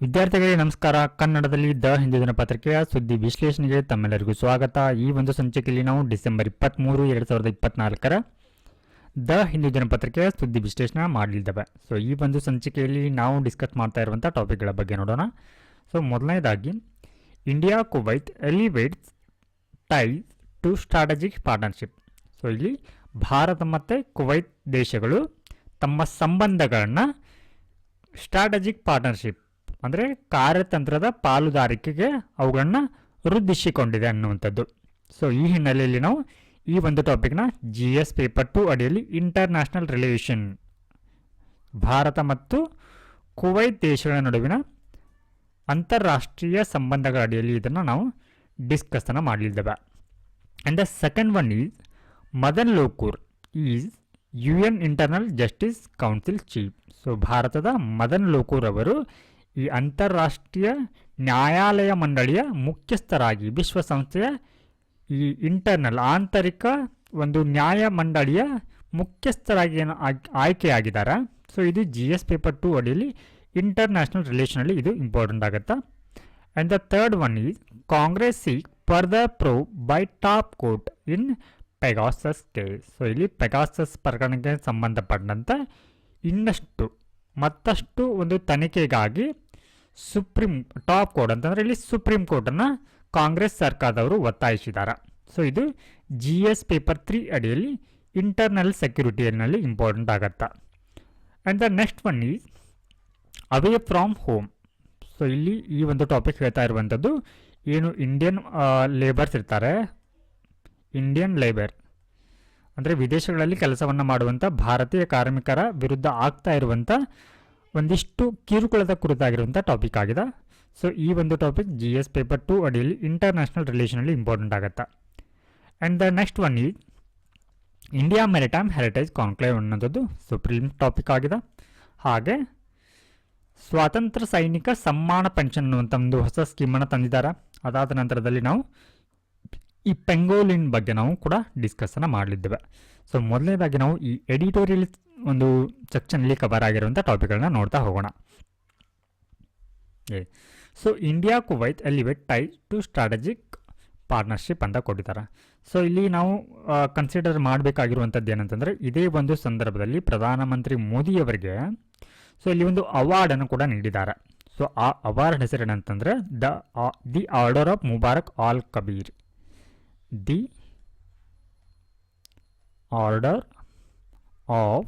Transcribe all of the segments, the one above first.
ವಿದ್ಯಾರ್ಥಿಗಳಿಗೆ ನಮಸ್ಕಾರ. ಕನ್ನಡದಲ್ಲಿ ದ ಹಿಂದೂ ದಿನಪತ್ರಿಕೆಯ ಸುದ್ದಿ ವಿಶ್ಲೇಷಣೆಗೆ ತಮ್ಮೆಲ್ಲರಿಗೂ ಸ್ವಾಗತ. ಈ ಒಂದು ಸಂಚಿಕೆಯಲ್ಲಿ ನಾವು ಡಿಸೆಂಬರ್ 23, 2024 ದ ಹಿಂದೂ ದಿನಪತ್ರಿಕೆಯ ಸುದ್ದಿ ವಿಶ್ಲೇಷಣೆ ಮಾಡಲಿದ್ದೇವೆ. ಸೊ ಈ ಒಂದು ಸಂಚಿಕೆಯಲ್ಲಿ ನಾವು ಡಿಸ್ಕಸ್ ಮಾಡ್ತಾ ಇರುವಂಥ ಟಾಪಿಕ್ಗಳ ಬಗ್ಗೆ ನೋಡೋಣ. ಸೊ ಮೊದಲನೇದಾಗಿ, India Kuwait elevates ties to strategic partnership. So ಇಲ್ಲಿ ಭಾರತ ಮತ್ತು ಕುವೈತ್ ದೇಶಗಳು ತಮ್ಮ ಸಂಬಂಧಗಳನ್ನು ಸ್ಟ್ರಾಟಜಿಕ್ ಪಾರ್ಟ್ನರ್ಶಿಪ್ ಅಂದರೆ ಕಾರ್ಯತಂತ್ರದ ಪಾಲುದಾರಿಕೆಗೆ ಅವುಗಳನ್ನು ವೃದ್ಧಿಸಿಕೊಂಡಿದೆ ಅನ್ನುವಂಥದ್ದು. ಸೊ ಈ ಹಿನ್ನೆಲೆಯಲ್ಲಿ ನಾವು ಈ ಒಂದು ಟಾಪಿಕ್ನ GS ಪೇಪರ್ 2 ಅಡಿಯಲ್ಲಿ ಇಂಟರ್ನ್ಯಾಷನಲ್ ರಿಲೇಷನ್, ಭಾರತ ಮತ್ತು ಕುವೈತ್ ದೇಶಗಳ ನಡುವಿನ ಅಂತಾರಾಷ್ಟ್ರೀಯ ಸಂಬಂಧಗಳ ಅಡಿಯಲ್ಲಿ ಇದನ್ನು ನಾವು ಡಿಸ್ಕಸ್ಸನ್ನು ಮಾಡಲಿದ್ದೇವೆ. And the second one is Madan Lokur is UN internal justice council chief. So ಭಾರತದ ಮದನ್ ಲೋಕೂರ್ ಅವರು ಈ ಅಂತಾರಾಷ್ಟ್ರೀಯ ನ್ಯಾಯಾಲಯ ಮಂಡಳಿಯ ಮುಖ್ಯಸ್ಥರಾಗಿ ವಿಶ್ವಸಂಸ್ಥೆಯ ಈ ಇಂಟರ್ನಲ್ ಆಂತರಿಕ ಒಂದು ನ್ಯಾಯ ಮಂಡಳಿಯ ಮುಖ್ಯಸ್ಥರಾಗಿ ಆಯ್ಕೆಯಾಗಿದ್ದಾರೆ. ಸೊ ಇದು GS ಪೇಪರ್ 2 ಅಡಿಯಲ್ಲಿ ಇಂಟರ್ನ್ಯಾಷನಲ್ ರಿಲೇಷನಲ್ಲಿ ಇದು ಇಂಪಾರ್ಟೆಂಟ್ ಆಗುತ್ತೆ. And the third one is Congress seek further probe by top court in Pegasus case. So ಇಲ್ಲಿ ಪೆಗಾಸಸ್ ಪ್ರಕರಣಕ್ಕೆ ಸಂಬಂಧಪಟ್ಟಂತೆ ಮತ್ತಷ್ಟು ಒಂದು ತನಿಖೆಗಾಗಿ ಟಾಪ್ ಕೋರ್ಟ್ ಅಂತಂದರೆ ಇಲ್ಲಿ ಸುಪ್ರೀಂ ಕೋರ್ಟನ್ನು ಕಾಂಗ್ರೆಸ್ ಸರ್ಕಾರದವರು ಒತ್ತಾಯಿಸಿದ್ದಾರೆ. ಸೊ ಇದು GS ಪೇಪರ್ 3 ಅಡಿಯಲ್ಲಿ ಇಂಟರ್ನಲ್ ಸೆಕ್ಯೂರಿಟಿಯಲ್ಲಿ ಇಂಪಾರ್ಟೆಂಟ್ ಆಗುತ್ತೆ. And the next one is away from home. So ಇಲ್ಲಿ ಈ ಒಂದು ಟಾಪಿಕ್ ಹೇಳ್ತಾ ಇರುವಂಥದ್ದು ಏನು ಇಂಡಿಯನ್ ಲೇಬರ್ಸ್ ಇರ್ತಾರೆ, ಇಂಡಿಯನ್ ಲೇಬರ್ ಅಂದರೆ ವಿದೇಶಗಳಲ್ಲಿ ಕೆಲಸವನ್ನು ಮಾಡುವಂಥ ಭಾರತೀಯ ಕಾರ್ಮಿಕರ ವಿರುದ್ಧ ಆಗ್ತಾ ಇರುವಂಥ ಒಂದಿಷ್ಟು ಕಿರುಕುಳದ ಕುರಿತಾಗಿರುವಂಥ ಟಾಪಿಕ್ ಆಗಿದೆ. ಸೊ ಈ ಒಂದು ಟಾಪಿಕ್ GS ಪೇಪರ್ 2 ಅಡಿಯಲ್ಲಿ ಇಂಟರ್ನ್ಯಾಷನಲ್ ರಿಲೇಷನಲ್ಲಿ ಇಂಪಾರ್ಟೆಂಟ್ ಆಗುತ್ತೆ. And the next one is India maritime heritage conclave ಅನ್ನೋದು ಸುಪ್ರೀಂ ಟಾಪಿಕ್ ಆಗಿದೆ. ಹಾಗೆ ಸ್ವಾತಂತ್ರ್ಯ ಸೈನಿಕ ಸಮ್ಮಾನ ಪೆನ್ಷನ್ ಅನ್ನುವಂಥ ಒಂದು ಹೊಸ ಸ್ಕೀಮನ್ನು ತಂದಿದ್ದಾರೆ. ಅದಾದ ನಂತರದಲ್ಲಿ ನಾವು ಈ ಪೆಂಗೋಲಿನ್ ಬಗ್ಗೆ ನಾವು ಕೂಡ ಡಿಸ್ಕಸ್ಸನ್ನು ಮಾಡಲಿದ್ದೇವೆ. ಸೊ ಮೊದಲನೇದಾಗಿ ನಾವು ಈ ಎಡಿಟೋರಿಯಲ್ ಒಂದು ಸೆಕ್ಷನಲ್ಲಿ ಕವರ್ ಆಗಿರುವಂಥ ಟಾಪಿಕ್ಗಳನ್ನ ನೋಡ್ತಾ ಹೋಗೋಣ. So India Kuwait elevate ties to strategic partnership ಅಂತ ಕೊಟ್ಟಿದ್ದಾರೆ. ಸೊ ಇಲ್ಲಿ ನಾವು ಕನ್ಸಿಡರ್ ಮಾಡಬೇಕಾಗಿರುವಂಥದ್ದು ಏನಂತಂದರೆ, ಇದೇ ಒಂದು ಸಂದರ್ಭದಲ್ಲಿ ಪ್ರಧಾನಮಂತ್ರಿ ಮೋದಿಯವರಿಗೆ ಸೊ ಇಲ್ಲಿ ಒಂದು ಅವಾರ್ಡನ್ನು ಕೂಡ ನೀಡಿದ್ದಾರೆ. ಸೊ ಆ ಅವಾರ್ಡ್ ಹೆಸರೇನಂತಂದರೆ the order of Mubarak Al Kabeer. The order of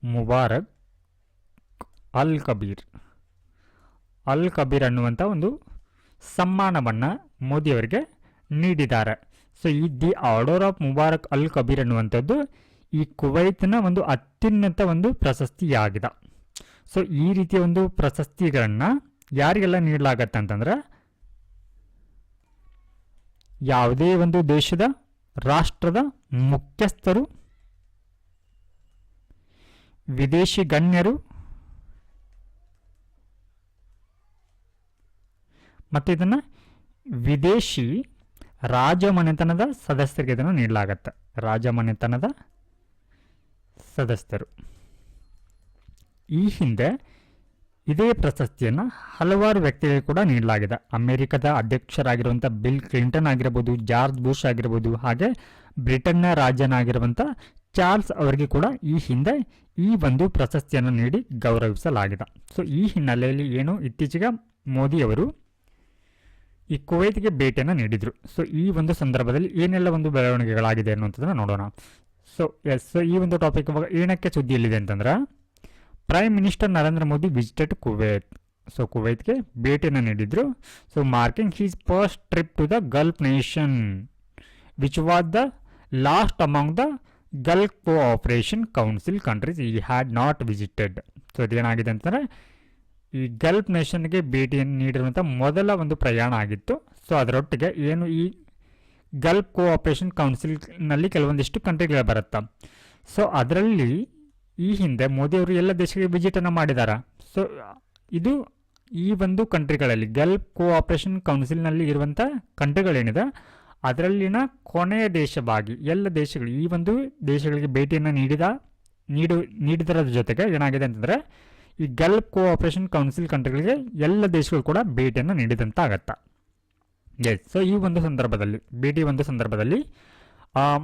Mubarak Al Kabeer ಅನ್ನುವಂಥ ಒಂದು ಸಮ್ಮಾನವನ್ನು ಮೋದಿಯವರಿಗೆ ನೀಡಿದ್ದಾರೆ. ಸೊ ಈ the order of Mubarak Al Kabir ಅನ್ನುವಂಥದ್ದು ಈ ಕುವೈತ್ನ ಒಂದು ಅತ್ಯುನ್ನತ ಒಂದು ಪ್ರಶಸ್ತಿಯಾಗಿದೆ. ಸೊ ಈ ರೀತಿಯ ಒಂದು ಪ್ರಶಸ್ತಿಗಳನ್ನು ಯಾರಿಗೆಲ್ಲ ನೀಡಲಾಗತ್ತೆ ಅಂತಂದರೆ, ಯಾವುದೇ ಒಂದು ದೇಶದ ರಾಷ್ಟ್ರದ ಮುಖ್ಯಸ್ಥರು, ವಿದೇಶಿ ಗಣ್ಯರು ಮತ್ತು ಇದನ್ನು ವಿದೇಶಿ ರಾಜಮನೆತನದ ಸದಸ್ಯರಿಗೆ ಇದನ್ನು ನೀಡಲಾಗತ್ತೆ. ರಾಜಮನೆತನದ ಸದಸ್ಯರು. ಈ ಹಿಂದೆ ಇದೇ ಪ್ರಶಸ್ತಿಯನ್ನು ಹಲವಾರು ವ್ಯಕ್ತಿಗಳಿಗೆ ಕೂಡ ನೀಡಲಾಗಿದೆ. ಅಮೆರಿಕದ ಅಧ್ಯಕ್ಷರಾಗಿರುವಂಥ ಬಿಲ್ ಕ್ಲಿಂಟನ್ ಆಗಿರ್ಬೋದು, ಜಾರ್ಜ್ ಬುಷ್ ಆಗಿರ್ಬೋದು, ಹಾಗೆ ಬ್ರಿಟನ್ನ ರಾಜನಾಗಿರುವಂಥ ಚಾರ್ಲ್ಸ್ ಅವರಿಗೆ ಕೂಡ ಈ ಹಿಂದೆ ಈ ಒಂದು ಪ್ರಶಸ್ತಿಯನ್ನು ನೀಡಿ ಗೌರವಿಸಲಾಗಿದೆ. ಸೊ ಈ ಹಿನ್ನೆಲೆಯಲ್ಲಿ ಏನು ಇತ್ತೀಚೆಗೆ ಮೋದಿಯವರು ಈ ಕುವೈತ್ಗೆ ಭೇಟಿಯನ್ನು ನೀಡಿದರು. ಸೊ ಈ ಒಂದು ಸಂದರ್ಭದಲ್ಲಿ ಏನೆಲ್ಲ ಒಂದು ಬೆಳವಣಿಗೆಗಳಾಗಿದೆ ಅನ್ನುವಂಥದ್ದನ್ನು ನೋಡೋಣ. ಸೊ ಈ ಒಂದು ಟಾಪಿಕ್ ಏನಕ್ಕೆ ಸುದ್ದಿಯಲ್ಲಿದೆ ಅಂತಂದ್ರೆ, prime minister Narendra Modi visited Kuwait. So ಕುವೈತ್ಗೆ ಭೇಟಿಯನ್ನು ನೀಡಿದರು. So marking his first trip to the Gulf nation which was the last among the Gulf Cooperation Council countries ಈ ಹ್ಯಾಡ್ ನಾಟ್ ವಿಸಿಟೆಡ್. ಸೊ ಇದೇನಾಗಿದೆ ಅಂತಂದರೆ, ಈ ಗಲ್ಫ್ ನೇಷನ್ಗೆ ಭೇಟಿಯನ್ನು ನೀಡಿರುವಂಥ ಮೊದಲ ಒಂದು ಪ್ರಯಾಣ ಆಗಿತ್ತು. ಸೊ ಅದರೊಟ್ಟಿಗೆ ಏನು ಈ ಗಲ್ಫ್ ಕೋಆಪರೇಷನ್ ಕೌನ್ಸಿಲ್ನಲ್ಲಿ ಕೆಲವೊಂದಿಷ್ಟು ಕಂಟ್ರಿಗಳು ಬರುತ್ತೆ. ಸೊ ಅದರಲ್ಲಿ ಈ ಹಿಂದೆ ಮೋದಿಯವರು ಎಲ್ಲ ದೇಶಗಳಿಗೆ ವಿಸಿಟನ್ನು ಮಾಡಿದ್ದಾರೆ. ಸೊ ಇದು ಈ ಒಂದು ಕಂಟ್ರಿಗಳಲ್ಲಿ ಗಲ್ಫ್ ಕೋಆಪರೇಷನ್ ಕೌನ್ಸಿಲ್ನಲ್ಲಿ ಇರುವಂಥ ಕಂಟ್ರಿಗಳೇನಿದೆ ಅದರಲ್ಲಿನ ಕೊನೆಯ ದೇಶವಾಗಿ ಎಲ್ಲ ದೇಶಗಳು ಈ ಒಂದು ದೇಶಗಳಿಗೆ ಭೇಟಿಯನ್ನು ನೀಡಿದರ ಜೊತೆಗೆ ಏನಾಗಿದೆ ಅಂತಂದರೆ, ಈ ಗಲ್ಫ್ ಕೋಆಪರೇಷನ್ ಕೌನ್ಸಿಲ್ ಕಂಟ್ರಿಗಳಿಗೆ ಎಲ್ಲ ದೇಶಗಳು ಕೂಡ ಭೇಟಿಯನ್ನು ನೀಡಿದಂತ ಆಗತ್ತಾ. ಎಸ್, ಸೊ ಈ ಒಂದು ಸಂದರ್ಭದಲ್ಲಿ ಸಂದರ್ಭದಲ್ಲಿ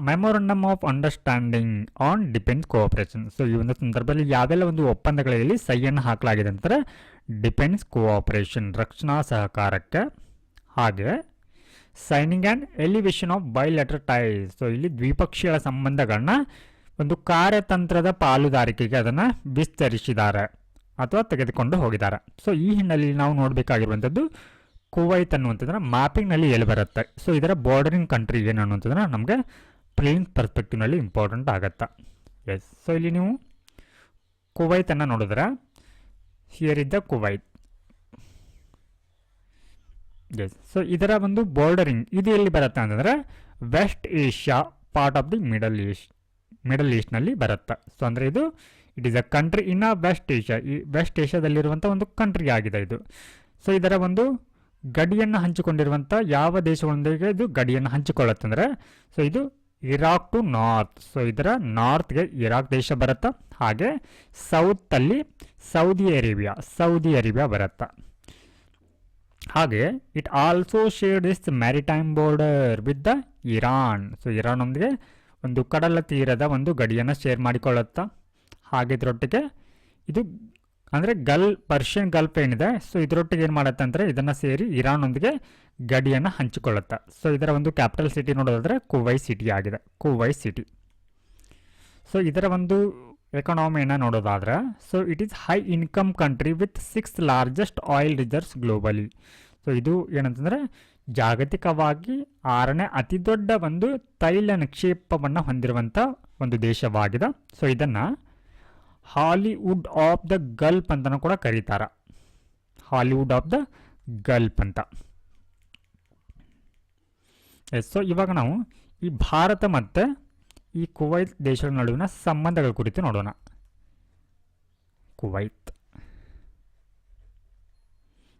memorandum of understanding on defence cooperation. So ಈ ಒಂದು ಸಂದರ್ಭದಲ್ಲಿ ಯಾವೆಲ್ಲ ಒಂದು ಒಪ್ಪಂದಗಳಲ್ಲಿ ಸಹಿಯನ್ನು ಹಾಕಲಾಗಿದೆ ಅಂತಾರೆ ಡಿಫೆನ್ಸ್ ಕೋಆಪರೇಷನ್ ರಕ್ಷಣಾ ಸಹಕಾರಕ್ಕೆ, ಹಾಗೆ signing and elevation of bilateral ties. So ಇಲ್ಲಿ ದ್ವಿಪಕ್ಷೀಯ ಸಂಬಂಧಗಳನ್ನ ಒಂದು ಕಾರ್ಯತಂತ್ರದ ಪಾಲುದಾರಿಕೆಗೆ ಅದನ್ನು ವಿಸ್ತರಿಸಿದ್ದಾರೆ ಅಥವಾ ತೆಗೆದುಕೊಂಡು ಹೋಗಿದ್ದಾರೆ. ಸೊ ಈ ಹಿನ್ನೆಲೆಯಲ್ಲಿ ನಾವು ನೋಡಬೇಕಾಗಿರುವಂಥದ್ದು ಕುವೈತ್ ಅನ್ನುವಂಥದ್ದನ್ನ ಮ್ಯಾಪಿಂಗ್ನಲ್ಲಿ ಎಲ್ಲಿ ಬರುತ್ತೆ. ಸೊ ಇದರ ಬಾರ್ಡರಿಂಗ್ ಕಂಟ್ರಿ ಏನು ಅನ್ನುವಂಥದ್ದನ್ನ ನಮಗೆ ಪ್ಲೇನ್ ಪರ್ಸ್ಪೆಕ್ಟಿವ್ನಲ್ಲಿ ಇಂಪಾರ್ಟೆಂಟ್ ಆಗುತ್ತೆ. ಎಸ್, ಸೊ ಇಲ್ಲಿ ನೀವು ಕುವೈತನ್ನು ನೋಡಿದ್ರೆ ಹಿಯರ್ ಇದ್ದ ಕುವೈತ್. ಎಸ್, ಸೊ ಇದರ ಒಂದು ಬಾರ್ಡರಿಂಗ್ ಇದು ಎಲ್ಲಿ ಬರುತ್ತೆ ಅಂತಂದರೆ West Asia part of the Middle ಈಸ್ಟ್ನಲ್ಲಿ ಬರುತ್ತೆ. ಸೊ ಅಂದರೆ ಇದು it is a country in a West Asia. ಈ ವೆಸ್ಟ್ ಏಷ್ಯಾದಲ್ಲಿರುವಂಥ ಒಂದು ಕಂಟ್ರಿ ಆಗಿದೆ ಇದು. ಸೊ ಇದರ ಒಂದು ಗಡಿಯನ್ನು ಹಂಚಿಕೊಂಡಿರುವಂಥ ಯಾವ ದೇಶಗಳೊಂದಿಗೆ ಇದು ಗಡಿಯನ್ನು ಹಂಚಿಕೊಳ್ಳುತ್ತಂದರೆ ಸೊ ಇದು ಇರಾಕ್ ಟು ನಾರ್ತ್. ಸೊ ಇದರ ನಾರ್ತ್ಗೆ ಇರಾಕ್ ದೇಶ ಬರುತ್ತೆ, ಹಾಗೆ ಸೌತಲ್ಲಿ ಸೌದಿ ಅರೇಬಿಯಾ ಬರುತ್ತೆ. ಹಾಗೆ it also shared is maritime border with the Iran. So ಇರಾನ್ನೊಂದಿಗೆ ಒಂದು ಕಡಲ ತೀರದ ಒಂದು ಗಡಿಯನ್ನು ಶೇರ್ ಮಾಡಿಕೊಳ್ಳುತ್ತಾ. ಹಾಗೆ ಇದರೊಟ್ಟಿಗೆ ಇದು ಅಂದರೆ ಪರ್ಷಿಯನ್ ಗಲ್ಫ್ ಏನಿದೆ, ಸೊ ಇದರೊಟ್ಟಿಗೆ ಏನು ಮಾಡುತ್ತೆ ಅಂದರೆ ಇದನ್ನು ಸೇರಿ ಇರಾನ್ನೊಂದಿಗೆ ಗಡಿಯನ್ನು ಹಂಚಿಕೊಳ್ಳುತ್ತೆ. ಸೊ ಇದರ ಒಂದು ಕ್ಯಾಪಿಟಲ್ ಸಿಟಿ ನೋಡೋದಾದರೆ ಕುವೈತ್ ಸಿಟಿ. ಸೊ ಇದರ ಒಂದು ಎಕಾನಮಿಯನ್ನು ನೋಡೋದಾದ್ರೆ so it is high income country with 6th largest oil reserves globally. So ಇದು ಏನಂತಂದರೆ ಜಾಗತಿಕವಾಗಿ 6ನೇ ಅತಿ ದೊಡ್ಡ ಒಂದು ತೈಲ ನಿಕ್ಷೇಪವನ್ನು ಹೊಂದಿರುವಂಥ ಒಂದು ದೇಶವಾಗಿದೆ. ಸೊ ಇದನ್ನು ಹಾಲಿವುಡ್ ಆಫ್ ದ ಗಲ್ಫ್ ಅಂತಲೂ ಕೂಡ ಕರೀತಾರೆ, ಹಾಲಿವುಡ್ ಆಫ್ ದ ಗಲ್ಫ್ ಅಂತ. ಎಸ್, ಸೊ ಇವಾಗ ನಾವು ಈ ಭಾರತ ಮತ್ತು ಈ ಕುವೈತ್ ದೇಶಗಳ ನಡುವಿನ ಸಂಬಂಧಗಳ ಕುರಿತು ನೋಡೋಣ. ಕುವೈತ್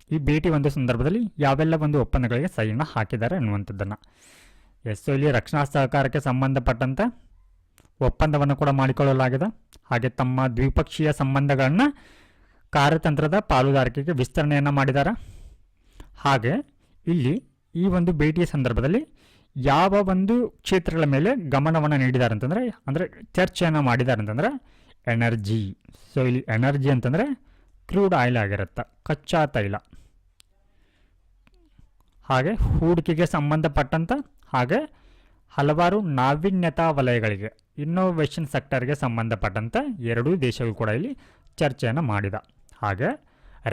ಈ ಭೇಟಿ ಒಂದು ಸಂದರ್ಭದಲ್ಲಿ ಯಾವೆಲ್ಲ ಒಂದು ಒಪ್ಪಂದಗಳಿಗೆ ಸಹಿಯನ್ನು ಹಾಕಿದ್ದಾರೆ ಅನ್ನುವಂಥದ್ದನ್ನು. ಎಸ್, ಸೊ ಇಲ್ಲಿ ರಕ್ಷಣಾ ಸಹಕಾರಕ್ಕೆ ಸಂಬಂಧಪಟ್ಟಂತೆ ಒಪ್ಪಂದವನ್ನು ಕೂಡ ಮಾಡಿಕೊಳ್ಳಲಾಗಿದೆ. ಹಾಗೆ ತಮ್ಮ ದ್ವಿಪಕ್ಷೀಯ ಸಂಬಂಧಗಳನ್ನು ಕಾರ್ಯತಂತ್ರದ ಪಾಲುದಾರಿಕೆಗೆ ವಿಸ್ತರಣೆಯನ್ನು ಮಾಡಿದ್ದಾರೆ. ಹಾಗೆ ಇಲ್ಲಿ ಈ ಒಂದು ಭೇಟಿಯ ಸಂದರ್ಭದಲ್ಲಿ ಯಾವ ಒಂದು ಕ್ಷೇತ್ರಗಳ ಮೇಲೆ ಗಮನವನ್ನು ನೀಡಿದ್ದಾರೆ ಅಂತಂದರೆ ಚರ್ಚೆಯನ್ನು ಮಾಡಿದ್ದಾರೆ ಅಂತಂದರೆ ಎನರ್ಜಿ. ಸೊ ಇಲ್ಲಿ ಎನರ್ಜಿ ಅಂತಂದರೆ ಕ್ರೂಡ್ ಆಯಿಲ್ ಆಗಿರುತ್ತೆ, ಕಚ್ಚಾ ತೈಲ. ಹಾಗೆ ಹೂಡಿಕೆಗೆ ಸಂಬಂಧಪಟ್ಟಂಥ ಹಾಗೆ ಹಲವಾರು ನಾವೀನ್ಯತಾ ವಲಯಗಳಿಗೆ ಇನ್ನೋವೇಷನ್ ಸೆಕ್ಟರ್ಗೆ ಸಂಬಂಧಪಟ್ಟಂತೆ ಎರಡೂ ದೇಶಗಳು ಕೂಡ ಇಲ್ಲಿ ಚರ್ಚೆಯನ್ನು ಮಾಡಿದ. ಹಾಗೆ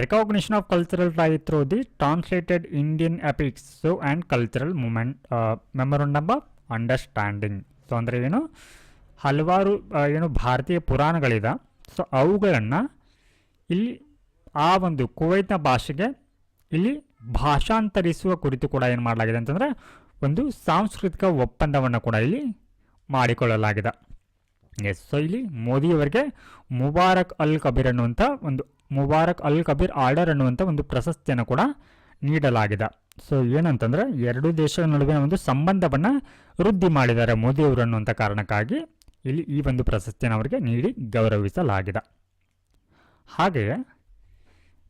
recognition of cultural right through the translated Indian epics so and cultural memorandum of understanding. So ಅಂದರೆ ಏನು ಹಲವಾರು ಭಾರತೀಯ ಪುರಾಣಗಳಿದೆ. ಸೊ ಅವುಗಳನ್ನು ಇಲ್ಲಿ ಆ ಒಂದು ಕುವೈತ್ನ ಭಾಷೆಗೆ ಇಲ್ಲಿ ಭಾಷಾಂತರಿಸುವ ಕುರಿತು ಕೂಡ ಏನು ಮಾಡಲಾಗಿದೆ ಅಂತಂದರೆ ಒಂದು ಸಾಂಸ್ಕೃತಿಕ ಒಪ್ಪಂದವನ್ನು ಕೂಡ ಇಲ್ಲಿ ಮಾಡಿಕೊಳ್ಳಲಾಗಿದೆ. ಎಸ್, ಸೊ ಇಲ್ಲಿ ಮೋದಿಯವರಿಗೆ ಮುಬಾರಕ್ ಅಲ್ ಕಬೀರ್ ಆರ್ಡರ್ ಅನ್ನುವಂಥ ಒಂದು ಪ್ರಶಸ್ತಿಯನ್ನು ಕೂಡ ನೀಡಲಾಗಿದೆ. ಸೊ ಏನಂತಂದರೆ ಎರಡೂ ದೇಶಗಳ ನಡುವಿನ ಒಂದು ಸಂಬಂಧವನ್ನು ವೃದ್ಧಿ ಮಾಡಿದ್ದಾರೆ ಮೋದಿಯವರು ಅನ್ನುವಂಥ ಕಾರಣಕ್ಕಾಗಿ ಇಲ್ಲಿ ಈ ಒಂದು ಪ್ರಶಸ್ತಿಯನ್ನು ಅವರಿಗೆ ನೀಡಿ ಗೌರವಿಸಲಾಗಿದೆ. ಹಾಗೆಯೇ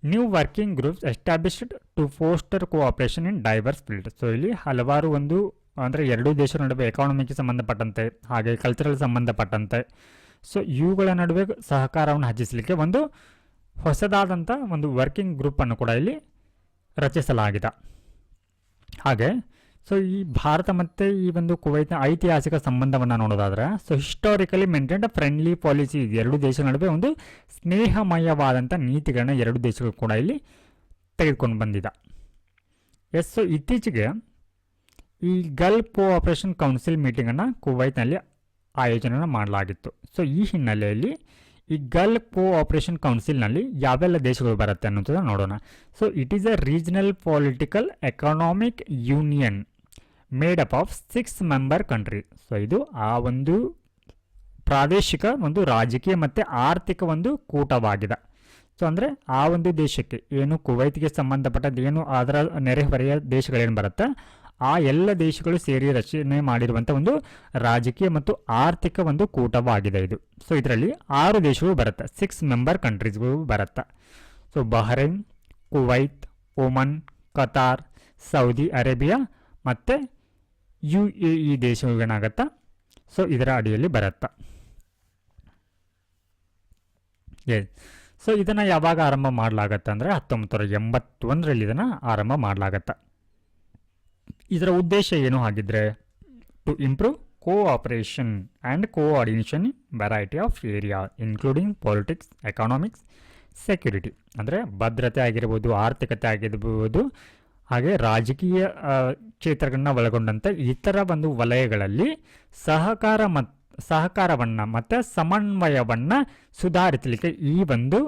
new working groups established to foster cooperation in diverse field. So ಇಲ್ಲಿ ಹಲವಾರು ಒಂದು ಅಂದರೆ ಎರಡೂ ದೇಶಗಳ ನಡುವೆ ಎಕಾನಮಿಗೆ ಸಂಬಂಧಪಟ್ಟಂತೆ ಹಾಗೆ ಕಲ್ಚರಲ್ ಸಂಬಂಧಪಟ್ಟಂತೆ ಸೊ ಇವುಗಳ ನಡುವೆ ಸಹಕಾರವನ್ನು ಹೆಚ್ಚಿಸಲಿಕ್ಕೆ ಒಂದು ಹೊಸದಾದಂಥ ಒಂದು ವರ್ಕಿಂಗ್ ಗ್ರೂಪನ್ನು ಕೂಡ ಇಲ್ಲಿ ರಚಿಸಲಾಗಿದೆ. ಹಾಗೆ ಸೊ ಈ ಭಾರತ ಮತ್ತು ಈ ಒಂದು ಕುವೈತ್ನ ಐತಿಹಾಸಿಕ ಸಂಬಂಧವನ್ನು ನೋಡೋದಾದರೆ so historically maintained friendly policy ಎರಡು ದೇಶಗಳ ನಡುವೆ ಒಂದು ಸ್ನೇಹಮಯವಾದಂಥ ನೀತಿಗಳನ್ನ ಎರಡು ದೇಶಗಳು ಕೂಡ ಇಲ್ಲಿ ತೆಗೆದುಕೊಂಡು ಬಂದಿದೆ. ಎಸ್, ಸೊ ಇತ್ತೀಚೆಗೆ ಈ ಗಲ್ಫ್ ಕೋಆಪರೇಷನ್ ಕೌನ್ಸಿಲ್ ಮೀಟಿಂಗನ್ನು ಕುವೈತ್ನಲ್ಲಿ ಆಯೋಜನೆ ಮಾಡಲಾಗಿತ್ತು. ಸೊ ಈ ಹಿನ್ನೆಲೆಯಲ್ಲಿ ಈ ಗಲ್ಫ್ ಕೋಆಪರೇಷನ್ ಕೌನ್ಸಿಲ್ನಲ್ಲಿ ಯಾವೆಲ್ಲ ದೇಶಗಳು ಬರುತ್ತೆ ಅನ್ನೋದನ್ನು ನೋಡೋಣ. So it is A regional political economic union made up of 6 member country. So ಇದು ಆ ಒಂದು ಪ್ರಾದೇಶಿಕ ಒಂದು ರಾಜಕೀಯ ಮತ್ತು ಆರ್ಥಿಕ ಒಂದು ಕೂಟವಾಗಿದೆ. ಸೊ ಅಂದರೆ ಆ ಒಂದು ದೇಶಕ್ಕೆ ಏನು ಕುವೈತ್ಗೆ ಸಂಬಂಧಪಟ್ಟದ್ದು ಏನು ಅದರ ನೆರೆಹೊರೆಯ ದೇಶಗಳೇನು ಬರುತ್ತೆ ಆ ಎಲ್ಲ ದೇಶಗಳು ಸೇರಿ ರಚನೆ ಮಾಡಿರುವಂಥ ಒಂದು ರಾಜಕೀಯ ಮತ್ತು ಆರ್ಥಿಕ ಒಂದು ಕೂಟವಾಗಿದೆ ಇದು. ಸೊ ಇದರಲ್ಲಿ 6 ದೇಶಗಳು ಬರುತ್ತೆ, 6 ಮೆಂಬರ್ ಕಂಟ್ರೀಸ್ಗಳು ಬರುತ್ತೆ. So Bahrain, Kuwait, Oman, Qatar, Saudi Arabia ಮತ್ತು UAE ದೇಶಗಳೇನಾಗತ್ತಾ ಸೊ ಇದರ ಅಡಿಯಲ್ಲಿ ಬರುತ್ತೆ. ಸೊ ಇದನ್ನು ಯಾವಾಗ ಆರಂಭ ಮಾಡಲಾಗತ್ತೆ ಅಂದರೆ 1981ರಲ್ಲಿ ಇದನ್ನು ಆರಂಭ ಮಾಡಲಾಗತ್ತೆ. ಇದರ ಉದ್ದೇಶ ಏನು ಹಾಗಿದ್ರೆ, to improve cooperation and coordination in variety of area including politics, economics, security. ಅಂದರೆ ಭದ್ರತೆ ಆಗಿರ್ಬೋದು, ಆರ್ಥಿಕತೆ ಆಗಿರ್ಬೋದು, ಹಾಗೆ ರಾಜಕೀಯ ಕ್ಷೇತ್ರಗಳನ್ನ ಒಳಗೊಂಡಂತೆ ಇತರ ಒಂದು ವಲಯಗಳಲ್ಲಿ ಸಹಕಾರವನ್ನು ಮತ್ತು ಸಮನ್ವಯವನ್ನು ಸುಧಾರಿಸಲಿಕ್ಕೆ ಈ ಒಂದು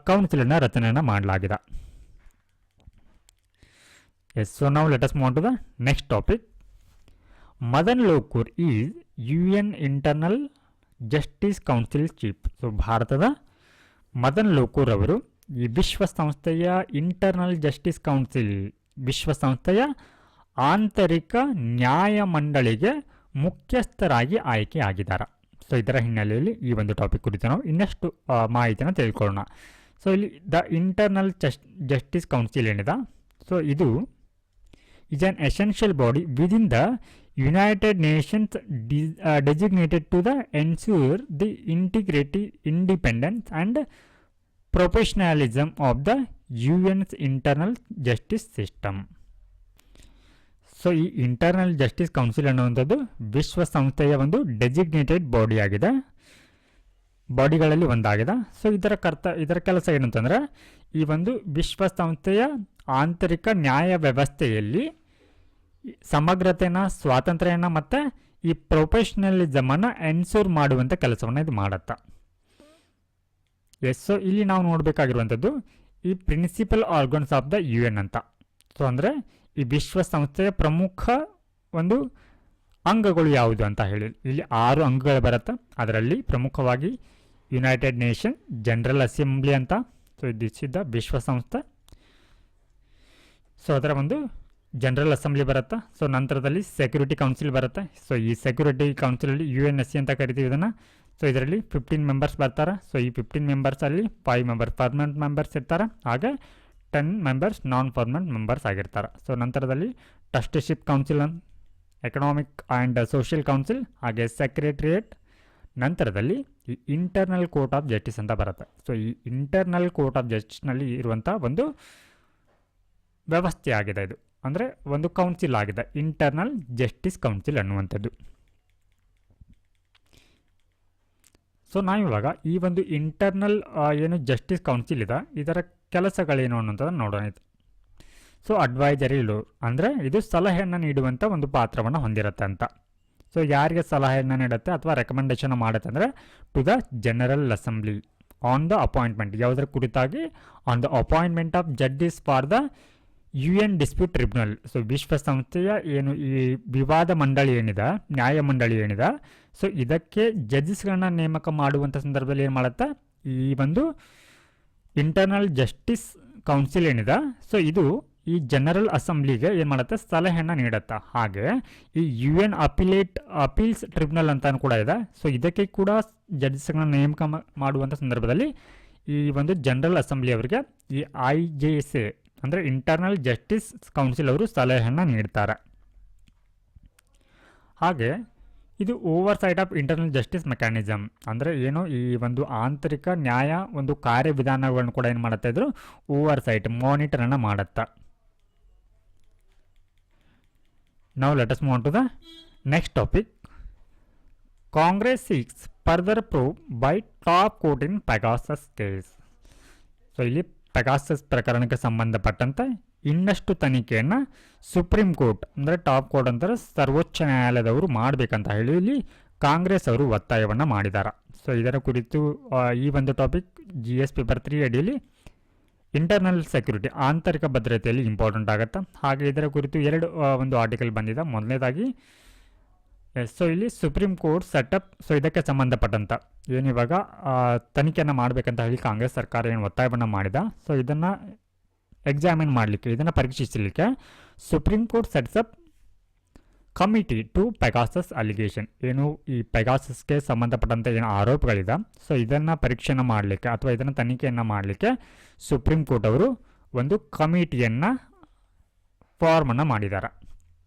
ಕೌನ್ಸಿಲನ್ನು ರಚನೆಯನ್ನು ಮಾಡಲಾಗಿದೆ. ಎಸ್, ಸೊ ನಾವು let us move on to the next topic. Madan Lokur is UN internal justice council chief. So ಭಾರತದ ಮದನ್ ಲೋಕೂರ್ ಅವರು ಈ ವಿಶ್ವಸಂಸ್ಥೆಯ ಇಂಟರ್ನಲ್ ಜಸ್ಟಿಸ್ ಕೌನ್ಸಿಲ್, ವಿಶ್ವಸಂಸ್ಥೆಯ ಆಂತರಿಕ ನ್ಯಾಯಮಂಡಳಿಗೆ ಮುಖ್ಯಸ್ಥರಾಗಿ ಆಯ್ಕೆಯಾಗಿದ್ದಾರೆ. ಸೊ ಇದರ ಹಿನ್ನೆಲೆಯಲ್ಲಿ ಈ ಒಂದು ಟಾಪಿಕ್ ಕುರಿತು ನಾವು ಇನ್ನಷ್ಟು ಮಾಹಿತಿಯನ್ನು ತಿಳ್ಕೊಳ್ಳೋಣ. ಸೊ ಇಲ್ಲಿ ದ ಇಂಟರ್ನಲ್ ಜಸ್ಟಿಸ್ ಕೌನ್ಸಿಲ್ ಏನಿದೆ, ಸೊ ಇದು is an essential body within the United Nations designated to the ensure the integrity, independence and professionalism of the UN's internal justice system. So ಈ internal justice council ಅನ್ನುವಂಥದ್ದು ವಿಶ್ವಸಂಸ್ಥೆಯ ಒಂದು designated body ಆಗಿದೆ, ಬಾಡಿಗಳಲ್ಲಿ ಒಂದಾಗಿದೆ. So ಇದರ ಕೆಲಸ ಏನಂತಂದರೆ, ಈ ಒಂದು ವಿಶ್ವಸಂಸ್ಥೆಯ ಆಂತರಿಕ ನ್ಯಾಯ ವ್ಯವಸ್ಥೆಯಲ್ಲಿ ಸಮಗ್ರತೆಯನ್ನು, ಸ್ವಾತಂತ್ರ್ಯನ ಮತ್ತು ಈ ಪ್ರೊಫೆಷನಲಿಸಮನ್ನು ಎನ್ಶೂರ್ ಮಾಡುವಂಥ ಕೆಲಸವನ್ನು ಇದು ಮಾಡುತ್ತೆ. ಎಸ್, ಸೊ ಇಲ್ಲಿ ನಾವು ನೋಡಬೇಕಾಗಿರುವಂಥದ್ದು ಈ principal organs of the UN ಅಂತ. ಸೊ ಅಂದರೆ ಈ ವಿಶ್ವಸಂಸ್ಥೆಯ ಪ್ರಮುಖ ಒಂದು ಅಂಗಗಳು ಯಾವುದು ಅಂತ ಹೇಳಿ ಇಲ್ಲಿ 6 ಅಂಗಗಳು ಬರುತ್ತೆ. ಅದರಲ್ಲಿ ಪ್ರಮುಖವಾಗಿ ಯುನೈಟೆಡ್ ನೇಷನ್ ಜನರಲ್ ಅಸೆಂಬ್ಲಿ ಅಂತ. ಸೊ ದಿಸ್ ಇಸ್ ದ ವಿಶ್ವಸಂಸ್ಥೆ. ಸೊ ಅದರ ಒಂದು ಜನರಲ್ ಅಸೆಂಬ್ಲಿ ಬರುತ್ತೆ. ಸೊ ನಂತರದಲ್ಲಿ ಸೆಕ್ಯೂರಿಟಿ ಕೌನ್ಸಿಲ್ ಬರುತ್ತೆ. ಸೊ ಈ ಸೆಕ್ಯೂರಿಟಿ ಕೌನ್ಸಿಲಲ್ಲಿ UNSC ಅಂತ ಕರಿತೀವಿ ಇದನ್ನು. ಸೊ ಇದರಲ್ಲಿ 15 ಮೆಂಬರ್ಸ್ ಬರ್ತಾರೆ. ಸೊ ಈ 15 ಮೆಂಬರ್ಸಲ್ಲಿ 5 ಮೆಂಬರ್ಸ್ ಪರ್ಮನೆಂಟ್ ಮೆಂಬರ್ಸ್ ಇರ್ತಾರೆ, ಹಾಗೆ 10 ಮೆಂಬರ್ಸ್ ನಾನ್ ಪರ್ಮನೆಂಟ್ ಮೆಂಬರ್ಸ್ ಆಗಿರ್ತಾರೆ. ಸೊ ನಂತರದಲ್ಲಿ trusteeship council, economic and social council, ಹಾಗೆ ಸೆಕ್ರೆಟರಿಯೇಟ್. ನಂತರದಲ್ಲಿ ಈ ಇಂಟರ್ನಲ್ ಕೋರ್ಟ್ ಆಫ್ ಜಸ್ಟಿಸ್ ಅಂತ ಬರುತ್ತೆ. ಸೊ ಈ ಇಂಟರ್ನಲ್ ಕೋರ್ಟ್ ಆಫ್ ಜಸ್ಟಿಸ್ನಲ್ಲಿ ಇರುವಂಥ ಒಂದು ವ್ಯವಸ್ಥೆ ಆಗಿದೆ ಇದು, ಅಂದರೆ ಒಂದು ಕೌನ್ಸಿಲ್ ಆಗಿದೆ, ಇಂಟರ್ನಲ್ ಜಸ್ಟಿಸ್ ಕೌನ್ಸಿಲ್ ಅನ್ನುವಂಥದ್ದು. ಸೊ ನಾವಿವಾಗ ಈ ಒಂದು ಇಂಟರ್ನಲ್ ಏನು ಜಸ್ಟಿಸ್ ಕೌನ್ಸಿಲ್ ಇದೆ ಇದರ ಕೆಲಸಗಳೇನು ಅನ್ನೋಂಥದ್ದು ನೋಡೋಣ. ಸೊ ಅಡ್ವೈಸರಿ ಲೋ ಅಂದರೆ ಇದು ಸಲಹೆಯನ್ನು ನೀಡುವಂಥ ಒಂದು ಪಾತ್ರವನ್ನು ಹೊಂದಿರುತ್ತೆ ಅಂತ. ಸೊ ಯಾರಿಗೆ ಸಲಹೆಯನ್ನು ನೀಡುತ್ತೆ ಅಥವಾ ರೆಕಮೆಂಡೇಶನ್ ಮಾಡುತ್ತೆ ಅಂದರೆ to the general assembly on the appointment, ಯಾವುದರ ಕುರಿತಾಗಿ on the appointment of judges for the UN dispute tribunal. So ವಿಶ್ವಸಂಸ್ಥೆಯ ಏನು ಈ ವಿವಾದ ಮಂಡಳಿ ಏನಿದೆ, ನ್ಯಾಯಮಂಡಳಿ ಏನಿದೆ, ಸೊ ಇದಕ್ಕೆ ಜಡ್ಜಸ್ಗಳನ್ನ ನೇಮಕ ಮಾಡುವಂಥ ಸಂದರ್ಭದಲ್ಲಿ ಏನು ಮಾಡುತ್ತೆ, ಈ ಒಂದು ಇಂಟರ್ನಲ್ ಜಸ್ಟಿಸ್ ಕೌನ್ಸಿಲ್ ಏನಿದೆ, ಸೊ ಇದು ಈ ಜನರಲ್ ಅಸೆಂಬ್ಲಿಗೆ ಏನು ಮಾಡುತ್ತೆ, ಸಲಹೆಯನ್ನು ನೀಡುತ್ತೆ. ಹಾಗೆ ಈ UN ಅಪೀಲ್ಸ್ ಟ್ರಿಬ್ಯುನಲ್ ಅಂತ ಕೂಡ ಇದೆ. ಸೊ ಇದಕ್ಕೆ ಕೂಡ ಜಡ್ಜಸ್ಗಳನ್ನ ನೇಮಕ ಮಾಡುವಂಥ ಸಂದರ್ಭದಲ್ಲಿ ಈ ಒಂದು ಜನರಲ್ ಅಸೆಂಬ್ಲಿ ಅವರಿಗೆ ಈ IJSA ಅಂದರೆ ಇಂಟರ್ನಲ್ ಜಸ್ಟಿಸ್ ಕೌನ್ಸಿಲ್ ಅವರು ಸಲಹೆಯನ್ನು ನೀಡ್ತಾರೆ. ಹಾಗೆ ಇದು over site of internal justice mechanism ಅಂದರೆ ಏನು, ಈ ಒಂದು ಆಂತರಿಕ ನ್ಯಾಯ ಒಂದು ಕಾರ್ಯವಿಧಾನಗಳನ್ನು ಕೂಡ ಏನು ಮಾಡುತ್ತಾ ಇದ್ರು, ಓವರ್ ಸೈಟ್ ಮಾನಿಟರನ್ನು ಮಾಡುತ್ತಾ. Now let us move on to the next topic. Congress seeks further probe by top court in Pegasus case. So ಇಲ್ಲಿ ಪೆಗಾಸಸ್ ಪ್ರಕರಣಕ್ಕೆ ಸಂಬಂಧಪಟ್ಟಂತೆ ಇನ್ನಷ್ಟು ತನಿಖೆಯನ್ನು ಸುಪ್ರೀಂ ಕೋರ್ಟ್ ಅಂದರೆ ಟಾಪ್ ಕೋರ್ಟ್ ಅಂತಾರೆ ಸರ್ವೋಚ್ಚ ನ್ಯಾಯಾಲಯದವರು ಮಾಡಬೇಕಂತ ಹೇಳಿ ಇಲ್ಲಿ ಕಾಂಗ್ರೆಸ್ ಅವರು ಒತ್ತಾಯವನ್ನು ಮಾಡಿದ್ದಾರೆ. ಸೊ ಇದರ ಕುರಿತು ಈ ಒಂದು ಟಾಪಿಕ್ GS ಪೇಪರ್ 3 ಅಡಿಯಲ್ಲಿ ಇಂಟರ್ನಲ್ ಸೆಕ್ಯೂರಿಟಿ ಆಂತರಿಕ ಭದ್ರತೆಯಲ್ಲಿ ಇಂಪಾರ್ಟೆಂಟ್ ಆಗುತ್ತೆ. ಹಾಗೆ ಇದರ ಕುರಿತು 2 ಒಂದು ಆರ್ಟಿಕಲ್ ಬಂದಿದೆ. ಮೊದಲನೇದಾಗಿ ಸೊ ಇಲ್ಲಿ ಸುಪ್ರೀಂ ಕೋರ್ಟ್ ಸೆಟಪ್, ಸೊ ಇದಕ್ಕೆ ಸಂಬಂಧಪಟ್ಟಂತ ಏನಿವಾಗ ತನಿಖೆಯನ್ನು ಮಾಡಬೇಕಂತ ಹೇಳಿ ಕಾಂಗ್ರೆಸ್ ಸರ್ಕಾರ ಏನು ಒತ್ತಾಯವನ್ನು ಮಾಡಿದ, ಸೊ ಇದನ್ನು ಎಕ್ಸಾಮಿನ್ ಮಾಡಲಿಕ್ಕೆ, ಇದನ್ನು ಪರೀಕ್ಷಿಸಲಿಕ್ಕೆ Supreme Court sets up committee to Pegasus allegation. ಏನು ಈ ಪೆಗಾಸಸ್ಗೆ ಸಂಬಂಧಪಟ್ಟಂಥ ಏನು ಆರೋಪಗಳಿದೆ, ಸೊ ಇದನ್ನು ಪರೀಕ್ಷೆನ ಮಾಡಲಿಕ್ಕೆ ಅಥವಾ ಇದನ್ನು ತನಿಖೆಯನ್ನು ಮಾಡಲಿಕ್ಕೆ ಸುಪ್ರೀಂ ಕೋರ್ಟ್ ಅವರು ಒಂದು ಕಮಿಟಿಯನ್ನು ಫಾರ್ಮನ್ನು ಮಾಡಿದ್ದಾರೆ.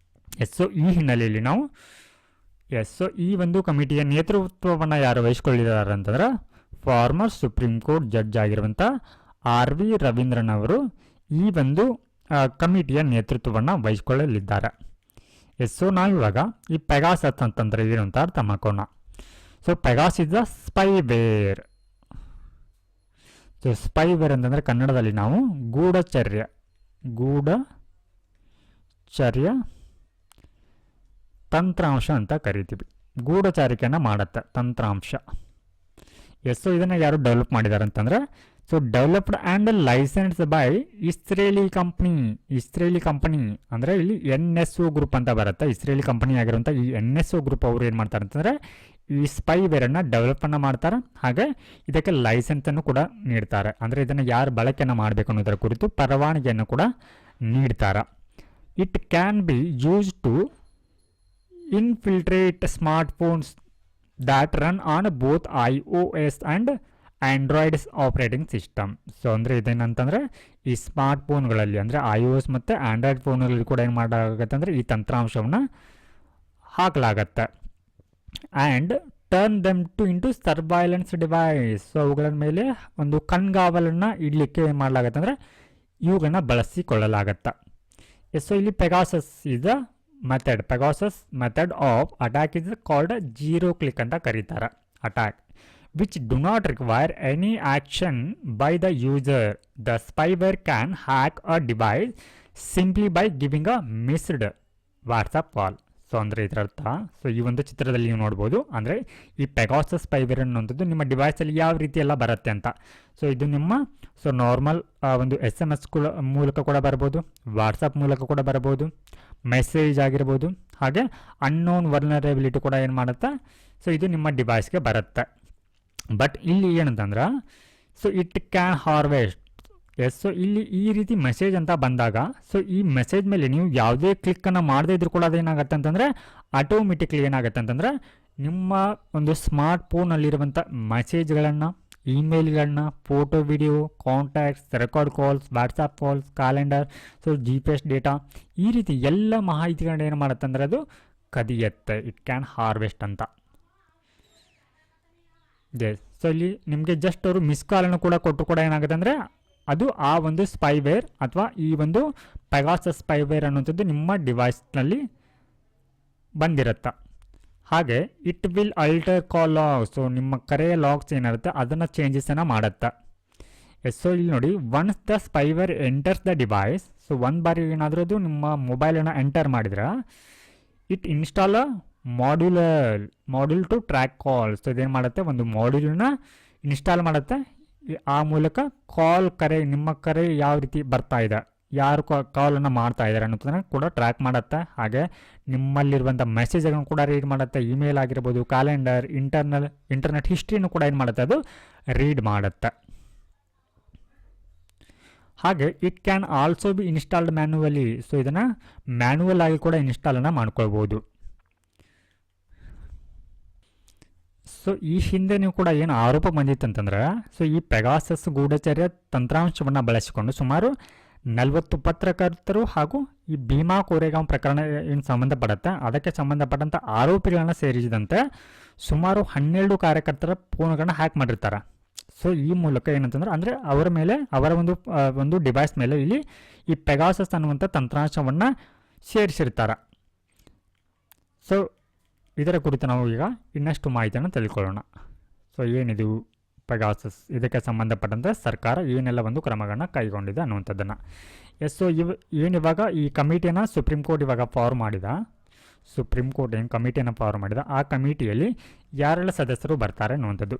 ಸೊ ಈ ಹಿನ್ನೆಲೆಯಲ್ಲಿ ನಾವು ಸೊ ಈ ಒಂದು ಕಮಿಟಿಯ ನೇತೃತ್ವವನ್ನು ಯಾರು ವಹಿಸ್ಕೊಳ್ಳಿದ್ದಾರೆ ಅಂತಂದ್ರೆ ಫಾರ್ಮರ್ ಸುಪ್ರೀಂ ಕೋರ್ಟ್ ಜಡ್ಜ್ ಆಗಿರುವಂಥ RV ರವೀಂದ್ರನ್ ಅವರು ಈ ಒಂದು ಕಮಿಟಿಯ ನೇತೃತ್ವವನ್ನು ವಹಿಸ್ಕೊಳ್ಳಲಿದ್ದಾರೆ. ಸೊ ನಾವಿವಾಗ ಈ ಪೆಗಾಸಸ್ ಅಂತಂದರೆ ಏನು ಅಂತ ಅರ್ಥ ಮಾಡ್ಕೋಣ. So Pegasus is the spyware. So spyware ಅಂತಂದರೆ ಕನ್ನಡದಲ್ಲಿ ನಾವು ಗೂಢಚರ್ಯ ತಂತ್ರಾಂಶ ಅಂತ ಕರಿತೀವಿ. ಗೂಢಚಾರಿಕೆಯನ್ನು ಮಾಡುತ್ತೆ ತಂತ್ರಾಂಶ. ಸೊ ಇದನ್ನು ಯಾರು ಡೆವಲಪ್ ಮಾಡಿದ್ದಾರೆ ಅಂತಂದರೆ so developed and license by Israeli company ಅಂದರೆ ಇಲ್ಲಿ NSO ಗ್ರೂಪ್ ಅಂತ ಬರುತ್ತೆ. ಇಸ್ರೇಲಿ ಕಂಪನಿ ಆಗಿರುವಂಥ ಈ NSO ಗ್ರೂಪ್ ಅವರು ಏನು ಮಾಡ್ತಾರೆ ಅಂತಂದರೆ ಈ ಸ್ಪೈವೇರನ್ನು ಡೆವಲಪನ್ನು ಮಾಡ್ತಾರೆ, ಹಾಗೆ ಇದಕ್ಕೆ ಲೈಸೆನ್ಸನ್ನು ಕೂಡ ನೀಡ್ತಾರೆ. ಅಂದರೆ ಇದನ್ನು ಯಾರು ಬಳಕೆಯನ್ನು ಮಾಡಬೇಕು ಅನ್ನೋದರ ಕುರಿತು ಪರವಾನಗಿಯನ್ನು ಕೂಡ ನೀಡ್ತಾರೆ. It can be use to infiltrate smartphones that run on both iOS and Android operating system. So ಅಂದರೆ ಇದೇನಂತಂದರೆ ಈ ಸ್ಮಾರ್ಟ್ ಫೋನ್ಗಳಲ್ಲಿ ಅಂದರೆ iOS ಮತ್ತು ಆಂಡ್ರಾಯ್ಡ್ ಫೋನ್ಗಳಲ್ಲಿ ಕೂಡ ಏನು ಮಾಡಲಾಗುತ್ತೆ ಅಂದರೆ ಈ ತಂತ್ರಾಂಶವನ್ನು ಹಾಕಲಾಗತ್ತೆ. And turn them to into surveillance device. So ಅವುಗಳ ಮೇಲೆ ಒಂದು ಕಣ್ಗಾವಲನ್ನು ಇಡಲಿಕ್ಕೆ ಏನು ಮಾಡಲಾಗತ್ತೆ ಅಂದರೆ ಇವುಗಳನ್ನ ಬಳಸಿಕೊಳ್ಳಲಾಗತ್ತೆ. ಸೊ ಇಲ್ಲಿ Pegasus is the Pegasus method of attack is called zero click ಅಂತ ಕರೀತಾರೆ. Attack which do not require any action by the user. The spyware can hack a device simply by giving a missed WhatsApp call. So ಅಂದರೆ ಇದರ ಅರ್ಥ, so ಈ ಒಂದು ಚಿತ್ರದಲ್ಲಿ ನೀವು ನೋಡ್ಬೋದು, ಅಂದರೆ ಈ ಪೆಗಾಸಸ್ ಸ್ಪೈವೇರ್ ಅನ್ನುವಂಥದ್ದು ನಿಮ್ಮ ಡಿವೈಸಲ್ಲಿ ಯಾವ ರೀತಿ ಎಲ್ಲ ಬರುತ್ತೆ ಅಂತ. ಸೊ ಇದು ನಿಮ್ಮ ನಾರ್ಮಲ್ ಒಂದು SMS ಮೂಲಕ ಕೂಡ ಬರ್ಬೋದು, ವಾಟ್ಸಪ್ ಮೂಲಕ ಕೂಡ ಬರ್ಬೋದು, ಮೆಸೇಜ್ ಆಗಿರ್ಬೋದು, ಹಾಗೆ ಅನ್ನೋನ್ ವರ್ನರೇಬಿಲಿಟಿ ಕೂಡ ಏನು ಮಾಡುತ್ತೆ, ಸೊ ಇದು ನಿಮ್ಮ ಡಿವೈಸ್ಗೆ ಬರುತ್ತೆ. ಬಟ್ ಇಲ್ಲಿ ಏನಂತಂದ್ರೆ so it can harvest. So ಇಲ್ಲಿ ಈ ರೀತಿ ಮೆಸೇಜ್ ಅಂತ ಬಂದಾಗ ಸೊ ಈ ಮೆಸೇಜ್ ಮೇಲೆ ನೀವು ಯಾವುದೇ ಕ್ಲಿಕ್ಕನ್ನು ಮಾಡದೇ ಇದ್ರೂ ಕೂಡ ಅದೇನಾಗುತ್ತೆ ಅಂತಂದರೆ ಆಟೋಮೆಟಿಕ್ಲಿ ಏನಾಗುತ್ತೆ ಅಂತಂದರೆ ನಿಮ್ಮ ಒಂದು ಸ್ಮಾರ್ಟ್ ಫೋನಲ್ಲಿರುವಂಥ ಮೆಸೇಜ್ಗಳನ್ನು, ಇಮೇಲ್ಗಳನ್ನ, photo, video, contacts, record calls, WhatsApp calls, calendar, so GPS data, ಈ ರೀತಿ ಎಲ್ಲ ಮಾಹಿತಿಗಳನ್ನ ಏನು ಮಾಡುತ್ತೆ ಅಂದರೆ ಅದು ಕದಿಯತ್ತೆ. ಇಟ್ ಕ್ಯಾನ್ ಹಾರ್ವೆಸ್ಟ್ ಅಂತ. ಸೊ ಇಲ್ಲಿ ನಿಮಗೆ ಜಸ್ಟ್ ಅವರು ಮಿಸ್ ಕಾಲನ್ನು ಕೂಡ ಕೊಟ್ಟರು ಕೂಡ ಏನಾಗುತ್ತೆ ಅಂದರೆ ಅದು ಆ ಒಂದು ಸ್ಪೈವೇರ್ ಅಥವಾ ಈ ಒಂದು ಪೆಗಾಸಸ್ ಸ್ಪೈವೇರ್ ಅನ್ನುವಂಥದ್ದು ನಿಮ್ಮ ಡಿವೈಸ್ನಲ್ಲಿ ಬಂದಿರುತ್ತೆ. ಹಾಗೆ it will alter call logs. So ನಿಮ್ಮ ಕರೆಯ ಲಾಗ್ಸ್ ಏನಿರುತ್ತೆ ಅದನ್ನು ಚೇಂಜಸನ್ನು ಮಾಡುತ್ತೆ. ಸೊ ಇಲ್ಲಿ ನೋಡಿ, once the spyware enters the device. So ಒಂದು ಬಾರಿ ಏನಾದರೂ ಅದು ನಿಮ್ಮ ಮೊಬೈಲನ್ನು ಎಂಟರ್ ಮಾಡಿದ್ರೆ it install module to track calls. So ಇದೇನು ಮಾಡುತ್ತೆ, ಒಂದು ಮಾಡ್ಯೂಲ್ನ ಇನ್ಸ್ಟಾಲ್ ಮಾಡುತ್ತೆ. ಆ ಮೂಲಕ ನಿಮ್ಮ ಕರೆ ಯಾವ ರೀತಿ ಬರ್ತಾ ಇದೆ, ಯಾರು ಕಾಲನ್ನು ಮಾಡ್ತಾ ಇದ್ದಾರೆ ಅನ್ನೋದನ್ನು ಕೂಡ ಟ್ರ್ಯಾಕ್ ಮಾಡುತ್ತೆ. ಹಾಗೆ ನಿಮ್ಮಲ್ಲಿರುವಂಥ ಮೆಸೇಜನ್ನು ಕೂಡ ರೀಡ್ ಮಾಡುತ್ತೆ. ಇಮೇಲ್ ಆಗಿರ್ಬೋದು, ಕ್ಯಾಲೆಂಡರ್, ಇಂಟರ್ನೆಟ್ ಹಿಸ್ಟ್ರಿನೂ ಕೂಡ ಏನು ಮಾಡುತ್ತೆ, ಅದು ರೀಡ್ ಮಾಡುತ್ತೆ. ಹಾಗೆ it can also be installed manually. So ಇದನ್ನು ಮ್ಯಾನ್ಯುವಲ್ ಆಗಿ ಕೂಡ ಇನ್ಸ್ಟಾಲನ್ನು ಮಾಡ್ಕೊಳ್ಬೋದು. ಸೊ ಈ ಹಿಂದೆ ನೀವು ಕೂಡ ಏನು ಆರೋಪ ಬಂದಿತ್ತಂತಂದ್ರೆ ಸೊ ಈ ಪೆಗಾಸಸ್ ಗೂಢಚರ್ಯ ತಂತ್ರಾಂಶವನ್ನು ಬಳಸಿಕೊಂಡು ಸುಮಾರು 40 ಪತ್ರಕರ್ತರು ಹಾಗೂ ಈ ಭೀಮಾ ಕೋರೆಗಾಂವ್ ಪ್ರಕರಣ ಏನು ಸಂಬಂಧಪಡುತ್ತೆ ಅದಕ್ಕೆ ಸಂಬಂಧಪಟ್ಟಂಥ ಆರೋಪಿಗಳನ್ನು ಸೇರಿಸಿದಂತೆ ಸುಮಾರು 12 ಕಾರ್ಯಕರ್ತರ ಫೋನ್ಗಳನ್ನ ಹ್ಯಾಕ್ ಮಾಡಿರ್ತಾರೆ. ಸೊ ಈ ಮೂಲಕ ಏನಂತಂದ್ರೆ ಅಂದರೆ ಅವರ ಒಂದು ಡಿವೈಸ್ ಮೇಲೆ ಇಲ್ಲಿ ಈ ಪೆಗಾಸಸ್ ಅನ್ನುವಂಥ ತಂತ್ರಾಂಶವನ್ನು ಸೇರಿಸಿರ್ತಾರೆ. ಸೊ ಇದರ ಕುರಿತು ನಾವು ಈಗ ಇನ್ನಷ್ಟು ಮಾಹಿತಿಯನ್ನು ತಿಳ್ಕೊಳ್ಳೋಣ. ಸೊ ಏನಿದು ಪೆಗಾಸಸ್, ಇದಕ್ಕೆ ಸಂಬಂಧಪಟ್ಟಂತೆ ಸರ್ಕಾರ ಏನೆಲ್ಲ ಒಂದು ಕ್ರಮಗಳನ್ನ ಕೈಗೊಂಡಿದೆ ಅನ್ನುವಂಥದ್ದನ್ನು. ಸೊ ಏನಿವಾಗ ಈ ಕಮಿಟಿಯನ್ನು ಸುಪ್ರೀಂ ಕೋರ್ಟ್ ಇವಾಗ ಫಾರ್ಮ್ ಮಾಡಿದ, ಸುಪ್ರೀಂ ಕೋರ್ಟ್ ಏನು ಕಮಿಟಿಯನ್ನು ಫಾರ್ಮ್ ಮಾಡಿದ ಆ ಕಮಿಟಿಯಲ್ಲಿ ಯಾರೆಲ್ಲ ಸದಸ್ಯರು ಬರ್ತಾರೆ ಅನ್ನುವಂಥದ್ದು.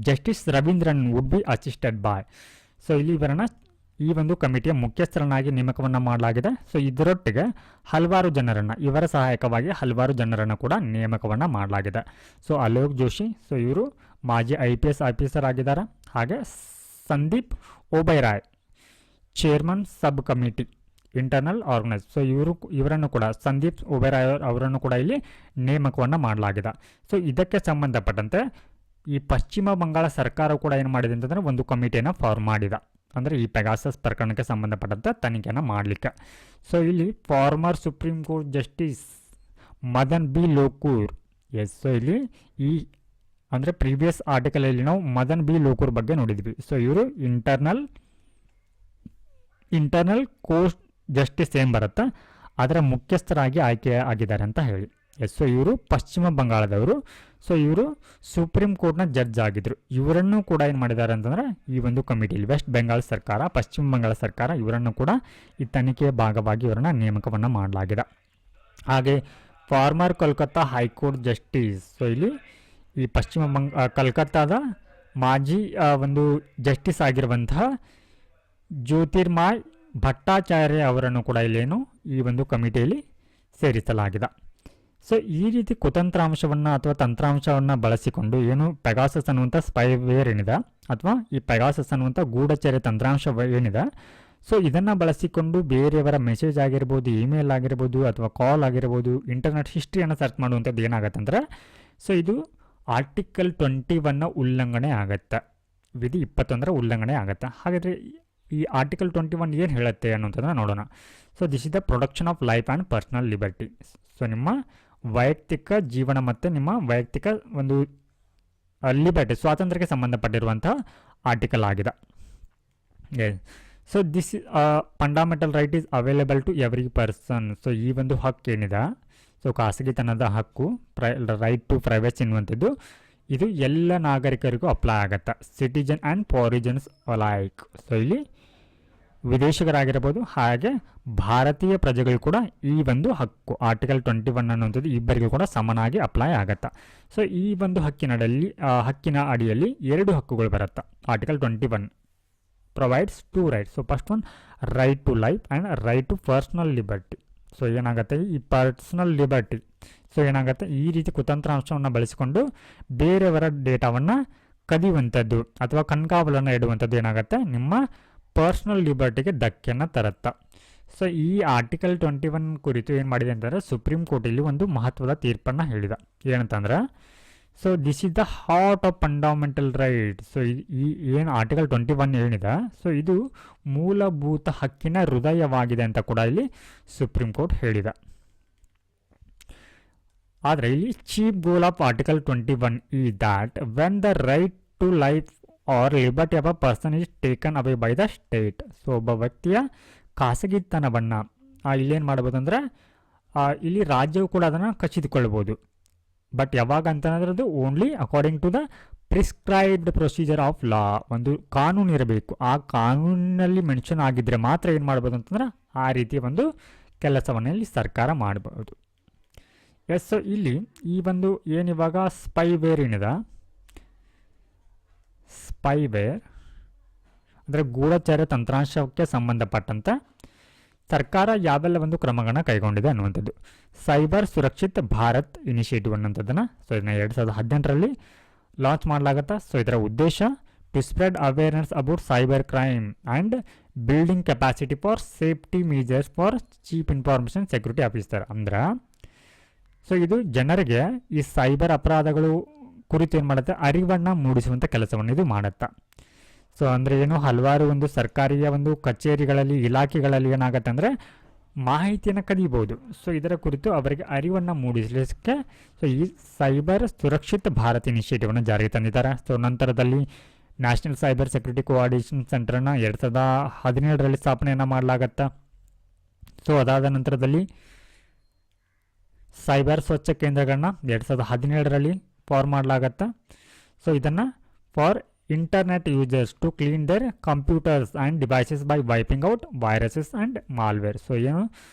Justice Ravindran would be assisted by. So ಇಲ್ಲಿ ಇವರನ್ನು ಈ ಒಂದು ಕಮಿಟಿಯ ಮುಖ್ಯಸ್ಥರನ್ನಾಗಿ ನೇಮಕವನ್ನು ಮಾಡಲಾಗಿದೆ. ಸೊ ಇದರೊಟ್ಟಿಗೆ ಹಲವಾರು ಜನರನ್ನು, ಇವರ ಸಹಾಯಕವಾಗಿ ಹಲವಾರು ಜನರನ್ನು ಕೂಡ ನೇಮಕವನ್ನು ಮಾಡಲಾಗಿದೆ. ಸೊ ಅಲೋಕ್ ಜೋಶಿ, ಸೊ ಇವರು ಮಾಜಿ IPS ಆಫೀಸರ್ ಆಗಿದ್ದಾರೆ. ಹಾಗೆ Sandeep Oberoi, chairman sub committee internal organise. So ಇವರನ್ನು ಕೂಡ ಸಂದೀಪ್ ಒಬೆರಾಯ್ ಅವರನ್ನು ಕೂಡ ಇಲ್ಲಿ ನೇಮಕವನ್ನು ಮಾಡಲಾಗಿದೆ. ಸೊ ಇದಕ್ಕೆ ಸಂಬಂಧಪಟ್ಟಂತೆ ಈ ಪಶ್ಚಿಮ ಬಂಗಾಳ ಸರ್ಕಾರ ಕೂಡ ಏನು ಮಾಡಿದೆ ಅಂತಂದರೆ ಒಂದು ಕಮಿಟಿಯನ್ನು ಫಾರ್ಮ್ ಮಾಡಿದ, ಅಂದರೆ ಈ ಪೆಗಾಸಸ್ ಪ್ರಕರಣಕ್ಕೆ ಸಂಬಂಧಪಟ್ಟಂತೆ ತನಿಖೆಯನ್ನು ಮಾಡಲಿಕ್ಕೆ. ಸೊ ಇಲ್ಲಿ former supreme court justice Madan B Lokur, yes. So ಇಲ್ಲಿ ಈ ಅಂದರೆ ಪ್ರೀವಿಯಸ್ ಆರ್ಟಿಕಲಲ್ಲಿ ನಾವು ಮದನ್ ಬಿ ಲೋಕೂರ್ ಬಗ್ಗೆ ನೋಡಿದ್ವಿ. ಸೊ ಇವರು ಇಂಟರ್ನಲ್ ಕೋರ್ಟ್ ಜಸ್ಟಿಸ್ ಏನು ಬರುತ್ತೆ ಅದರ ಮುಖ್ಯಸ್ಥರಾಗಿ ಆಯ್ಕೆ ಆಗಿದ್ದಾರೆ ಅಂತ ಹೇಳಿ. ಎಸ್. ಸೊ ಇವರು ಪಶ್ಚಿಮ ಬಂಗಾಳದವರು. ಸೊ ಇವರು ಸುಪ್ರೀಂ ಕೋರ್ಟ್ನ ಜಡ್ಜ್ ಆಗಿದ್ದರು. ಇವರನ್ನು ಕೂಡ ಏನು ಮಾಡಿದ್ದಾರೆ ಅಂತಂದರೆ ಈ ಒಂದು ಕಮಿಟಿಯಲ್ಲಿ ವೆಸ್ಟ್ ಬೆಂಗಾಲ್ ಸರ್ಕಾರ, ಪಶ್ಚಿಮ ಬಂಗಾಳ ಸರ್ಕಾರ ಇವರನ್ನು ಕೂಡ ಈ ತನಿಖೆಯ ಭಾಗವಾಗಿ ಇವರನ್ನು ನೇಮಕವನ್ನು ಮಾಡಲಾಗಿದೆ. ಹಾಗೆ farmer Kolkata high court justice. So ಇಲ್ಲಿ ಈ ಕಲ್ಕತ್ತಾದ ಮಾಜಿ ಒಂದು ಜಸ್ಟಿಸ್ ಆಗಿರುವಂತಹ ಜ್ಯೋತಿರ್ಮಯ್ ಭಟ್ಟಾಚಾರ್ಯ ಅವರನ್ನು ಕೂಡ ಇಲ್ಲೇನು ಈ ಒಂದು ಕಮಿಟಿಯಲ್ಲಿ ಸೇರಿಸಲಾಗಿದೆ. ಸೊ ಈ ರೀತಿ ಕುತಂತ್ರಾಂಶವನ್ನು ಅಥವಾ ತಂತ್ರಾಂಶವನ್ನು ಬಳಸಿಕೊಂಡು ಏನು ಪೆಗಾಸಸ್ ಅನ್ನುವಂಥ ಸ್ಪೈವೇರ್ ಏನಿದೆ ಅಥವಾ ಈ ಪೆಗಾಸಸ್ ಅನ್ನುವಂಥ ಗೂಢಚರ್ಯ ತಂತ್ರಾಂಶ ಏನಿದೆ, ಸೊ ಇದನ್ನು ಬಳಸಿಕೊಂಡು ಬೇರೆಯವರ ಮೆಸೇಜ್ ಆಗಿರ್ಬೋದು, ಇಮೇಲ್ ಆಗಿರ್ಬೋದು ಅಥವಾ ಕಾಲ್ ಆಗಿರ್ಬೋದು, ಇಂಟರ್ನೆಟ್ ಹಿಸ್ಟ್ರಿಯನ್ನು ಸರ್ಚ್ ಮಾಡುವಂಥದ್ದು ಏನಾಗುತ್ತೆ ಅಂದರೆ ಸೊ ಇದು ಆರ್ಟಿಕಲ್ 21 ಉಲ್ಲಂಘನೆ ಆಗುತ್ತೆ, ವಿಧಿ 21 ಉಲ್ಲಂಘನೆ ಆಗುತ್ತೆ. ಹಾಗಾದರೆ ಈ ಆರ್ಟಿಕಲ್ 21 ಏನು ಹೇಳುತ್ತೆ ಅನ್ನೋಂಥದ್ದನ್ನು ನೋಡೋಣ. So this is the protection of life and personal liberty. So ನಿಮ್ಮ ವೈಯಕ್ತಿಕ ಜೀವನ ಮತ್ತು ನಿಮ್ಮ ವೈಯಕ್ತಿಕ ಒಂದು ಲಿಬರ್ಟಿ ಸ್ವಾತಂತ್ರ್ಯಕ್ಕೆ ಸಂಬಂಧಪಟ್ಟಿರುವಂಥ ಆರ್ಟಿಕಲ್ ಆಗಿದೆ. So this fundamental right is available to every person. So ಈ ಒಂದು ಹಕ್ಕು ಏನಿದೆ, ಸೊ ಖಾಸಗಿತನದ ಹಕ್ಕು, ರೈಟ್ ಟು ಪ್ರೈವೇಸಿ ಎನ್ನುವಂಥದ್ದು ಇದು ಎಲ್ಲ ನಾಗರಿಕರಿಗೂ ಅಪ್ಲೈ ಆಗುತ್ತೆ, ಸಿಟಿಜನ್ ಆ್ಯಂಡ್ ಫಾರಿಜನ್ಸ್ ಅಲೈಕ್. ಸೊ ಇಲ್ಲಿ ವಿದೇಶಿಗರಾಗಿರ್ಬೋದು ಹಾಗೆ ಭಾರತೀಯ ಪ್ರಜೆಗಳು ಕೂಡ ಈ ಒಂದು ಹಕ್ಕು ಆರ್ಟಿಕಲ್ 21 ಅನ್ನುವಂಥದ್ದು ಇಬ್ಬರಿಗೂ ಕೂಡ ಸಮನಾಗಿ ಅಪ್ಲೈ ಆಗುತ್ತೆ. ಸೊ ಈ ಒಂದು ಹಕ್ಕಿನ ಅಡಿಯಲ್ಲಿ 2 ಹಕ್ಕುಗಳು ಬರುತ್ತೆ. Article 21 provides 2 rights. So first one right to life and right to personal liberty. So ಏನಾಗುತ್ತೆ ಈ ಪರ್ಸನಲ್ ಲಿಬರ್ಟಿ, ಸೊ ಏನಾಗುತ್ತೆ ಈ ರೀತಿ ಕುತಂತ್ರಾಂಶವನ್ನು ಬಳಸಿಕೊಂಡು ಬೇರೆಯವರ ಡೇಟಾವನ್ನು ಕದಿಯುವಂಥದ್ದು ಅಥವಾ ಕಣ್ಗಾವಲನ್ನು ಇಡುವಂಥದ್ದು ಏನಾಗುತ್ತೆ ನಿಮ್ಮ ಪರ್ಸನಲ್ ಲಿಬರ್ಟಿಗೆ ಧಕ್ಕೆಯನ್ನು ತರುತ್ತೆ. ಸೊ ಈ ಆರ್ಟಿಕಲ್ 21 ಕುರಿತು ಏನು ಮಾಡಿದೆ ಅಂತಂದರೆ ಸುಪ್ರೀಂ ಕೋರ್ಟಲ್ಲಿ ಒಂದು ಮಹತ್ವದ ತೀರ್ಪನ್ನು ಹೇಳಿದೆ. ಏನಂತಂದ್ರೆ so this is the heart of fundamental right. So ಈ ಏನು ಆರ್ಟಿಕಲ್ 21 ಏನಿದೆ ಸೊ ಇದು ಮೂಲಭೂತ ಹಕ್ಕಿನ ಹೃದಯವಾಗಿದೆ ಅಂತ ಕೂಡ ಇಲ್ಲಿ ಸುಪ್ರೀಂ ಕೋರ್ಟ್ ಹೇಳಿದೆ. ಆದರೆ ಇಲ್ಲಿ ಚೀಫ್ ಗೋಲ್ ಆಫ್ ಆರ್ಟಿಕಲ್ 21 ಈ that when the right to life or liberty of a person is taken away by the state. So ಒಬ್ಬ ವ್ಯಕ್ತಿಯ ಖಾಸಗಿತನವನ್ನು ಇಲ್ಲೇನು ಮಾಡ್ಬೋದು ಅಂದರೆ ಇಲ್ಲಿ ರಾಜ್ಯವು ಕೂಡ ಅದನ್ನು ಕಸಿದುಕೊಳ್ಬೋದು. ಬಟ್ ಯಾವಾಗ ಅಂತಂದ್ರೆ ಅದು only according to the prescribed procedure of law. ಒಂದು ಕಾನೂನು ಇರಬೇಕು, ಆ ಕಾನೂನಿನಲ್ಲಿ ಮೆನ್ಷನ್ ಆಗಿದ್ದರೆ ಮಾತ್ರ ಏನು ಮಾಡ್ಬೋದು ಅಂತಂದ್ರೆ ಆ ರೀತಿಯ ಒಂದು ಕೆಲಸವನ್ನು ಇಲ್ಲಿ ಸರ್ಕಾರ ಮಾಡ್ಬೋದು. ಎಸ್. ಇಲ್ಲಿ ಈ ಒಂದು ಏನಿವಾಗ ಸ್ಪೈವೇರ್ ಏನಿದೆ, ಸ್ಪೈವೇರ್ ಅಂದರೆ ಗೂಢಚರ್ಯ ತಂತ್ರಾಂಶಕ್ಕೆ ಸಂಬಂಧಪಟ್ಟಂತೆ ಸರ್ಕಾರ ಯಾವೆಲ್ಲ ಒಂದು ಕ್ರಮಗಳನ್ನು ಕೈಗೊಂಡಿದೆ ಅನ್ನುವಂಥದ್ದು. ಸೈಬರ್ ಸುರಕ್ಷಿತ್ ಭಾರತ್ ಇನಿಷಿಯೇಟಿವ್ ಅನ್ನೋಂಥದ್ದನ್ನು ಸೊ ಇದನ್ನು 2018ರಲ್ಲಿ ಲಾಂಚ್ ಮಾಡಲಾಗುತ್ತೆ. ಸೊ ಇದರ ಉದ್ದೇಶ to spread awareness about cyber crime and building capacity for safety measures for chief information security officer. ಅಂದ್ರೆ ಸೊ ಇದು ಜನರಿಗೆ ಈ ಸೈಬರ್ ಅಪರಾಧಗಳು ಕುರಿತು ಏನು ಮಾಡುತ್ತೆ ಅರಿವನ್ನು ಮೂಡಿಸುವಂಥ ಕೆಲಸವನ್ನು ಇದು ಮಾಡುತ್ತೆ. ಸೊ ಅಂದರೆ ಏನು ಹಲವಾರು ಒಂದು ಸರ್ಕಾರಿಯ ಒಂದು ಕಚೇರಿಗಳಲ್ಲಿ ಇಲಾಖೆಗಳಲ್ಲಿ ಏನಾಗುತ್ತೆ ಅಂದರೆ ಮಾಹಿತಿಯನ್ನು ಕದಿಬೋದು. ಸೊ ಇದರ ಕುರಿತು ಅವರಿಗೆ ಅರಿವನ್ನು ಮೂಡಿಸಲಿಕ್ಕೆ ಸೊ ಈ ಸೈಬರ್ ಸುರಕ್ಷಿತ ಭಾರತ್ ಇನಿಷಿಯೇಟಿವನ್ನು ಜಾರಿಗೆ ತಂದಿದ್ದಾರೆ. ಸೊ ನಂತರದಲ್ಲಿ ನ್ಯಾಷನಲ್ ಸೈಬರ್ ಸೆಕ್ಯೂರಿಟಿ ಕೋಆರ್ಡಿನೇಷನ್ ಸೆಂಟರನ್ನು 2017ರಲ್ಲಿ ಸ್ಥಾಪನೆಯನ್ನು ಮಾಡಲಾಗತ್ತೆ. ಸೊ ಅದಾದ ನಂತರದಲ್ಲಿ ಸೈಬರ್ ಸ್ವಚ್ಛ ಕೇಂದ್ರಗಳನ್ನ 2017ರಲ್ಲಿ ಫಾರ್ಮ್ ಮಾಡಲಾಗತ್ತೆ. ಸೊ ಇದನ್ನು for internet users to clean their computers and devices by wiping out viruses and malware. So ಏನು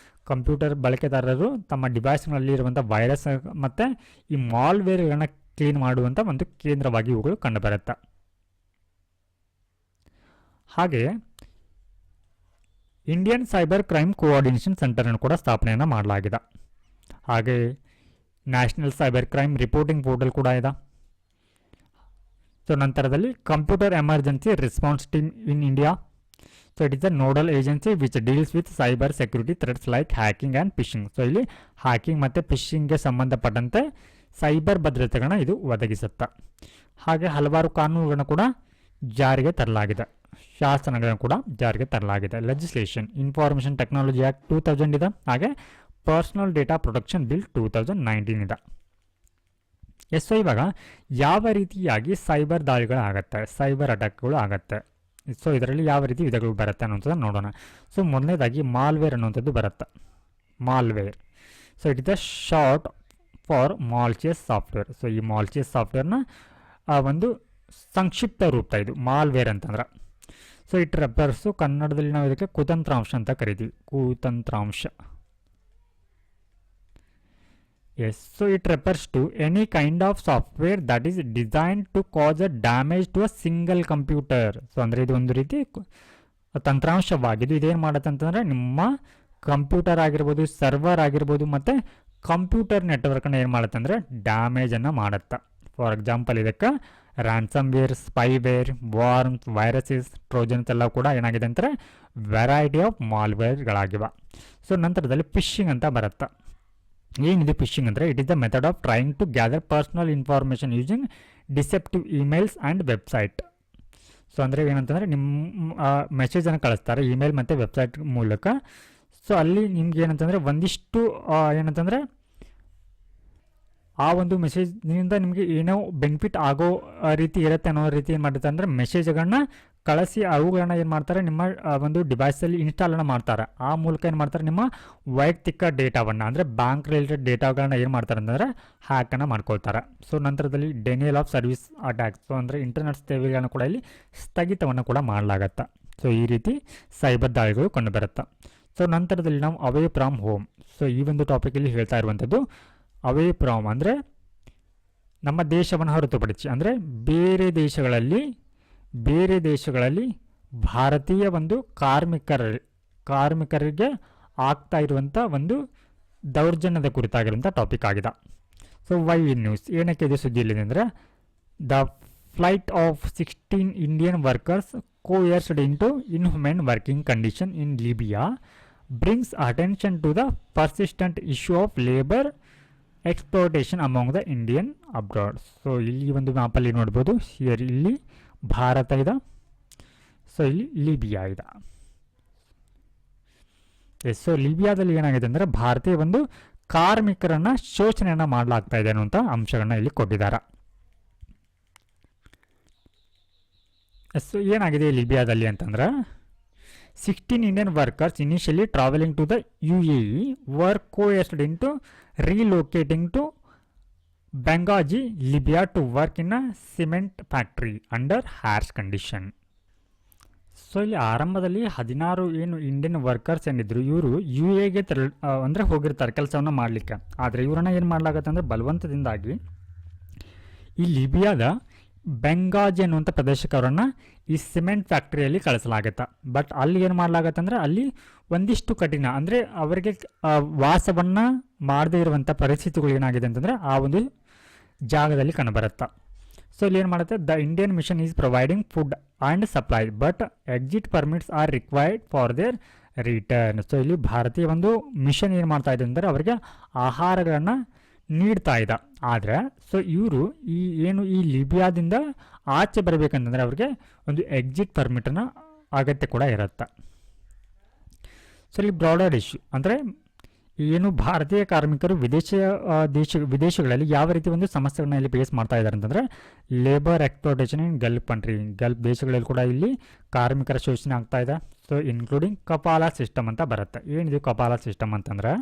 ಕಂಪ್ಯೂಟರ್ ಬಳಕೆದಾರರು ತಮ್ಮ ಡಿವೈಸ್ನಲ್ಲಿ ಇರುವಂಥ ವೈರಸ್ ಮತ್ತು ಈ ಮಾಲ್ವೇರ್ಗಳನ್ನು ಕ್ಲೀನ್ ಮಾಡುವಂಥ ಒಂದು ಕೇಂದ್ರವಾಗಿ ಇವುಗಳು ಕಂಡುಬರುತ್ತೆ. ಹಾಗೆಯೇ ಇಂಡಿಯನ್ ಸೈಬರ್ ಕ್ರೈಮ್ ಕೋಆರ್ಡಿನೇಷನ್ ಸೆಂಟರನ್ನು ಕೂಡ ಸ್ಥಾಪನೆಯನ್ನು ಮಾಡಲಾಗಿದೆ. ಹಾಗೆ national cyber crime reporting portal ಕೂಡ ಇದೆ. ಸೊ ನಂತರದಲ್ಲಿ computer emergency response team in India. So it is a nodal agency which deals with cyber security threats like hacking and phishing. So ಇಲ್ಲಿ hacking ಮತ್ತು ಫಿಶಿಂಗ್ಗೆ ಸಂಬಂಧಪಟ್ಟಂತೆ ಸೈಬರ್ ಭದ್ರತೆಗಳನ್ನ ಇದು ಒದಗಿಸುತ್ತೆ. ಹಾಗೆ ಹಲವಾರು ಕಾನೂನುಗಳನ್ನು ಕೂಡ ಜಾರಿಗೆ ತರಲಾಗಿದೆ, ಶಾಸನಗಳನ್ನು ಕೂಡ ಜಾರಿಗೆ ತರಲಾಗಿದೆ. ಲೆಜಿಸ್ಲೇಷನ್ ಇನ್ಫಾರ್ಮೇಷನ್ ಟೆಕ್ನಾಲಜಿ ಆ್ಯಕ್ಟ್ 2000 ಇದೆ, ಹಾಗೆ ಪರ್ಸನಲ್ ಡೇಟಾ ಪ್ರೊಟೆಕ್ಷನ್ ಬಿಲ್ 2019 ಇದೆ. ಸೊ ಇವಾಗ ಯಾವ ರೀತಿಯಾಗಿ ಸೈಬರ್ ದಾಳಿಗಳಾಗತ್ತೆ, ಸೈಬರ್ ಅಟ್ಯಾಕ್ಗಳು ಆಗುತ್ತೆ, ಸೊ ಇದರಲ್ಲಿ ಯಾವ ರೀತಿ ವಿಧಗಳು ಬರುತ್ತೆ ಅನ್ನೋಂಥದ್ದು ನೋಡೋಣ. ಸೊ ಮೊದಲನೇದಾಗಿ ಮಾಲ್ವೇರ್ ಅನ್ನುವಂಥದ್ದು ಬರುತ್ತೆ. Malware, so it is the short for malicious software. So ಈ ಮಾಲ್ಚಿಯಸ್ ಸಾಫ್ಟ್ವೇರ್ನ ಒಂದು ಸಂಕ್ಷಿಪ್ತ ರೂಪ ಇದು ಮಾಲ್ವೇರ್ ಅಂತಂದ್ರೆ. ಸೊ ಇಟ್ ರೆಫರ್ಸು, ಕನ್ನಡದಲ್ಲಿ ನಾವು ಇದಕ್ಕೆ ಕುತಂತ್ರಾಂಶ ಅಂತ ಕರಿತೀವಿ, ಕುತಂತ್ರಾಂಶ. Yes, so it refers to any kind of software that is design to cause a damage to a single computer. So ಅಂದರೆ ಇದು ಒಂದು ರೀತಿ ತಂತ್ರಾಂಶವಾಗಿದ್ದು ಇದೇನು ಮಾಡುತ್ತೆ ಅಂತಂದರೆ ನಿಮ್ಮ ಕಂಪ್ಯೂಟರ್ ಆಗಿರ್ಬೋದು, ಸರ್ವರ್ ಆಗಿರ್ಬೋದು ಮತ್ತು ಕಂಪ್ಯೂಟರ್ ನೆಟ್ವರ್ಕನ್ನು ಏನು ಮಾಡುತ್ತೆ ಅಂದರೆ ಡ್ಯಾಮೇಜನ್ನು ಮಾಡುತ್ತೆ. ಫಾರ್ ಎಕ್ಸಾಂಪಲ್ ಇದಕ್ಕೆ ransomware, spyware, worms, viruses, trojans ಎಲ್ಲ ಕೂಡ ಏನಾಗಿದೆ ಅಂದರೆ ವೆರೈಟಿ ಆಫ್ ಮಾಲ್ವೇರ್ಗಳಾಗಿವೆ. ಸೊ ನಂತರದಲ್ಲಿ ಫಿಶಿಂಗ್ ಅಂತ ಬರುತ್ತೆ. ಏನಿದೆ ಫಿಶಿಂಗ್ ಅಂದರೆ it is the method of trying to gather personal information using deceptive emails and website. So ಅಂದರೆ ಏನಂತಂದರೆ ನಿಮ್ಮ ಮೆಸೇಜನ್ನು ಕಳಿಸ್ತಾರೆ ಇಮೇಲ್ ಮತ್ತು ವೆಬ್ಸೈಟ್ ಮೂಲಕ. ಸೊ ಅಲ್ಲಿ ನಿಮ್ಗೆ ಏನಂತಂದರೆ ಒಂದಿಷ್ಟು ಏನಂತಂದರೆ ಆ ಒಂದು ಮೆಸೇಜ್ನಿಂದ ನಿಮಗೆ ಏನೋ ಬೆನಿಫಿಟ್ ಆಗೋ ರೀತಿ ಇರುತ್ತೆ ಅನ್ನೋ ರೀತಿ ಏನು ಮಾಡುತ್ತೆ ಅಂದರೆ ಮೆಸೇಜ್ಗಳನ್ನ ಕಳಿಸಿ ಅವುಗಳನ್ನ ಏನು ಮಾಡ್ತಾರೆ ನಿಮ್ಮ ಒಂದು ಡಿವೈಸಲ್ಲಿ ಇನ್ಸ್ಟಾಲನ್ನು ಮಾಡ್ತಾರೆ. ಆ ಮೂಲಕ ಏನು ಮಾಡ್ತಾರೆ ನಿಮ್ಮ ವೈಯಕ್ತಿಕ ಡೇಟಾವನ್ನು ಅಂದರೆ ಬ್ಯಾಂಕ್ ರಿಲೇಟೆಡ್ ಡೇಟಾಗಳನ್ನ ಏನು ಮಾಡ್ತಾರೆ ಅಂತಂದರೆ ಹ್ಯಾಕನ್ನು ಮಾಡ್ಕೊಳ್ತಾರೆ. ಸೊ ನಂತರದಲ್ಲಿ Daniel of service attack, so ಅಂದರೆ ಇಂಟರ್ನೆಟ್ ಸೇವೆಗಳನ್ನ ಕೂಡ ಇಲ್ಲಿ ಸ್ಥಗಿತವನ್ನು ಕೂಡ ಮಾಡಲಾಗತ್ತೆ. ಸೊ ಈ ರೀತಿ ಸೈಬರ್ ದಾಳಿಗಳು ಕಂಡುಬರುತ್ತೆ. ಸೊ ನಂತರದಲ್ಲಿ ನಾವು ಅವೇ ಫ್ರಮ್ ಹೋಮ್. ಸೊ ಈ ಒಂದು ಟಾಪಿಕಲ್ಲಿ ಹೇಳ್ತಾ ಇರುವಂಥದ್ದು ಅವೇ ಫ್ರಮ್ ಅಂದರೆ ನಮ್ಮ ದೇಶವನ್ನು ಹೊರತುಪಡಿಸಿ, ಅಂದರೆ ಬೇರೆ ದೇಶಗಳಲ್ಲಿ ಭಾರತೀಯ ಒಂದು ಕಾರ್ಮಿಕರಿಗೆ ಆಗ್ತಾ ಇರುವಂಥ ಒಂದು ದೌರ್ಜನ್ಯದ ಕುರಿತಾಗಿರುವಂಥ ಟಾಪಿಕ್ ಆಗಿದೆ. ಸೊ ವೈ ನ್ಯೂಸ್ ಏನಕ್ಕೆ ಇದು ಸುದ್ದಿಯಲ್ಲಿದೆ ಅಂದರೆ the flight of 16 Indian workers coerced into inhumane working condition in Libya brings attention to the persistent issue of labor exploitation among the Indian abroad. So ಇಲ್ಲಿ ಒಂದು ಮ್ಯಾಪಲ್ಲಿ ನೋಡ್ಬೋದು, ಹಿಯರ್ ಇಲ್ಲಿ ಭಾರತ ಇದೆ, so ಇಲ್ಲಿ Libya ಇದೆ. ಸೊ ಲಿಬಿಯಾದಲ್ಲಿ ಏನಾಗಿದೆ ಅಂದರೆ ಭಾರತೀಯ ಒಂದು ಕಾರ್ಮಿಕರನ್ನು ಶೋಷಣೆಯನ್ನು ಮಾಡಲಾಗ್ತಾ ಇದೆ ಅನ್ನುವಂಥ ಅಂಶಗಳನ್ನ ಇಲ್ಲಿ ಕೊಟ್ಟಿದ್ದಾರೆ. ಸೊ ಏನಾಗಿದೆ ಲಿಬಿಯಾದಲ್ಲಿ ಅಂತಂದ್ರೆ 16 Indian workers initially travelling to the UAE were coerced into relocating to Benghazi, Libya to work in a cement factory under harsh condition. So ಇಲ್ಲಿ ಆರಂಭದಲ್ಲಿ 16 ಏನು ಇಂಡಿಯನ್ ವರ್ಕರ್ಸ್ ಏನಿದ್ರು ಇವರು UAEಗೆ ಅಂದರೆ ಹೋಗಿರ್ತಾರೆ ಕೆಲಸವನ್ನು ಮಾಡಲಿಕ್ಕೆ. ಆದರೆ ಇವರನ್ನ ಏನು ಮಾಡಲಾಗತ್ತೆ ಅಂದರೆ ಬಲವಂತದಿಂದಾಗಿ ಈ ಲಿಬಿಯಾದ ಬೆಂಗಾಜಿ ಅನ್ನುವಂಥ ಪ್ರದೇಶಕ್ಕೆ ಅವರನ್ನು ಈ ಸಿಮೆಂಟ್ ಫ್ಯಾಕ್ಟ್ರಿಯಲ್ಲಿ ಕಳಿಸಲಾಗತ್ತೆ. ಬಟ್ ಅಲ್ಲಿ ಏನು ಮಾಡಲಾಗತ್ತೆ ಅಂದರೆ ಅಲ್ಲಿ ಒಂದಿಷ್ಟು ಕಠಿಣ ಅಂದರೆ ಅವರಿಗೆ ವಾಸವನ್ನು ಮಾಡದೇ ಇರುವಂಥ ಪರಿಸ್ಥಿತಿಗಳು ಏನಾಗಿದೆ ಅಂತಂದರೆ ಆ ಒಂದು ಜಾಗದಲ್ಲಿ ಕಂಡುಬರುತ್ತೆ. ಸೊ ಇಲ್ಲಿ ಏನು ಮಾಡುತ್ತೆ, the Indian mission is providing food and supply but exit permits are required for their return. So ಇಲ್ಲಿ ಭಾರತೀಯ ಒಂದು ಮಿಷನ್ ಏನು ಮಾಡ್ತಾ ಇದೆ ಅಂದರೆ ಅವರಿಗೆ ಆಹಾರಗಳನ್ನು ನೀಡ್ತಾ ಇದೆ. ಆದರೆ ಸೊ ಇವರು ಈ ಲಿಬಿಯಾದಿಂದ ಆಚೆ ಬರಬೇಕಂತಂದರೆ ಅವ್ರಿಗೆ ಒಂದು ಎಕ್ಸಿಟ್ ಪರ್ಮಿಟನ್ನು ಅಗತ್ಯ ಕೂಡ ಇರುತ್ತೆ. ಸೊ ಇಲ್ಲಿ ಬ್ರಾಡರ್ ಇಶ್ಯೂ ಅಂದರೆ ಏನು ಭಾರತೀಯ ಕಾರ್ಮಿಕರು ವಿದೇಶಗಳಲ್ಲಿ ಯಾವ ರೀತಿ ಒಂದು ಸಮಸ್ಯೆಗಳನ್ನ ಇಲ್ಲಿ ಫೇಸ್ ಮಾಡ್ತಾ ಇದ್ದಾರೆ ಅಂತಂದರೆ ಲೇಬರ್ ಎಕ್ಸ್ಪ್ಲೋಟೇಷನ್ ಇನ್ ಗಲ್ಫ್ ಕಂಟ್ರಿ, ಗಲ್ಫ್ ದೇಶಗಳಲ್ಲಿ ಕೂಡ ಇಲ್ಲಿ ಕಾರ್ಮಿಕರ ಶೋಷಣೆ ಆಗ್ತಾ ಇದೆ. ಸೊ ಇನ್ಕ್ಲೂಡಿಂಗ್ ಕಪಾಲ ಸಿಸ್ಟಮ್ ಅಂತ ಬರುತ್ತೆ. ಏನಿದು ಕಪಾಲ ಸಿಸ್ಟಮ್ ಅಂತಂದರೆ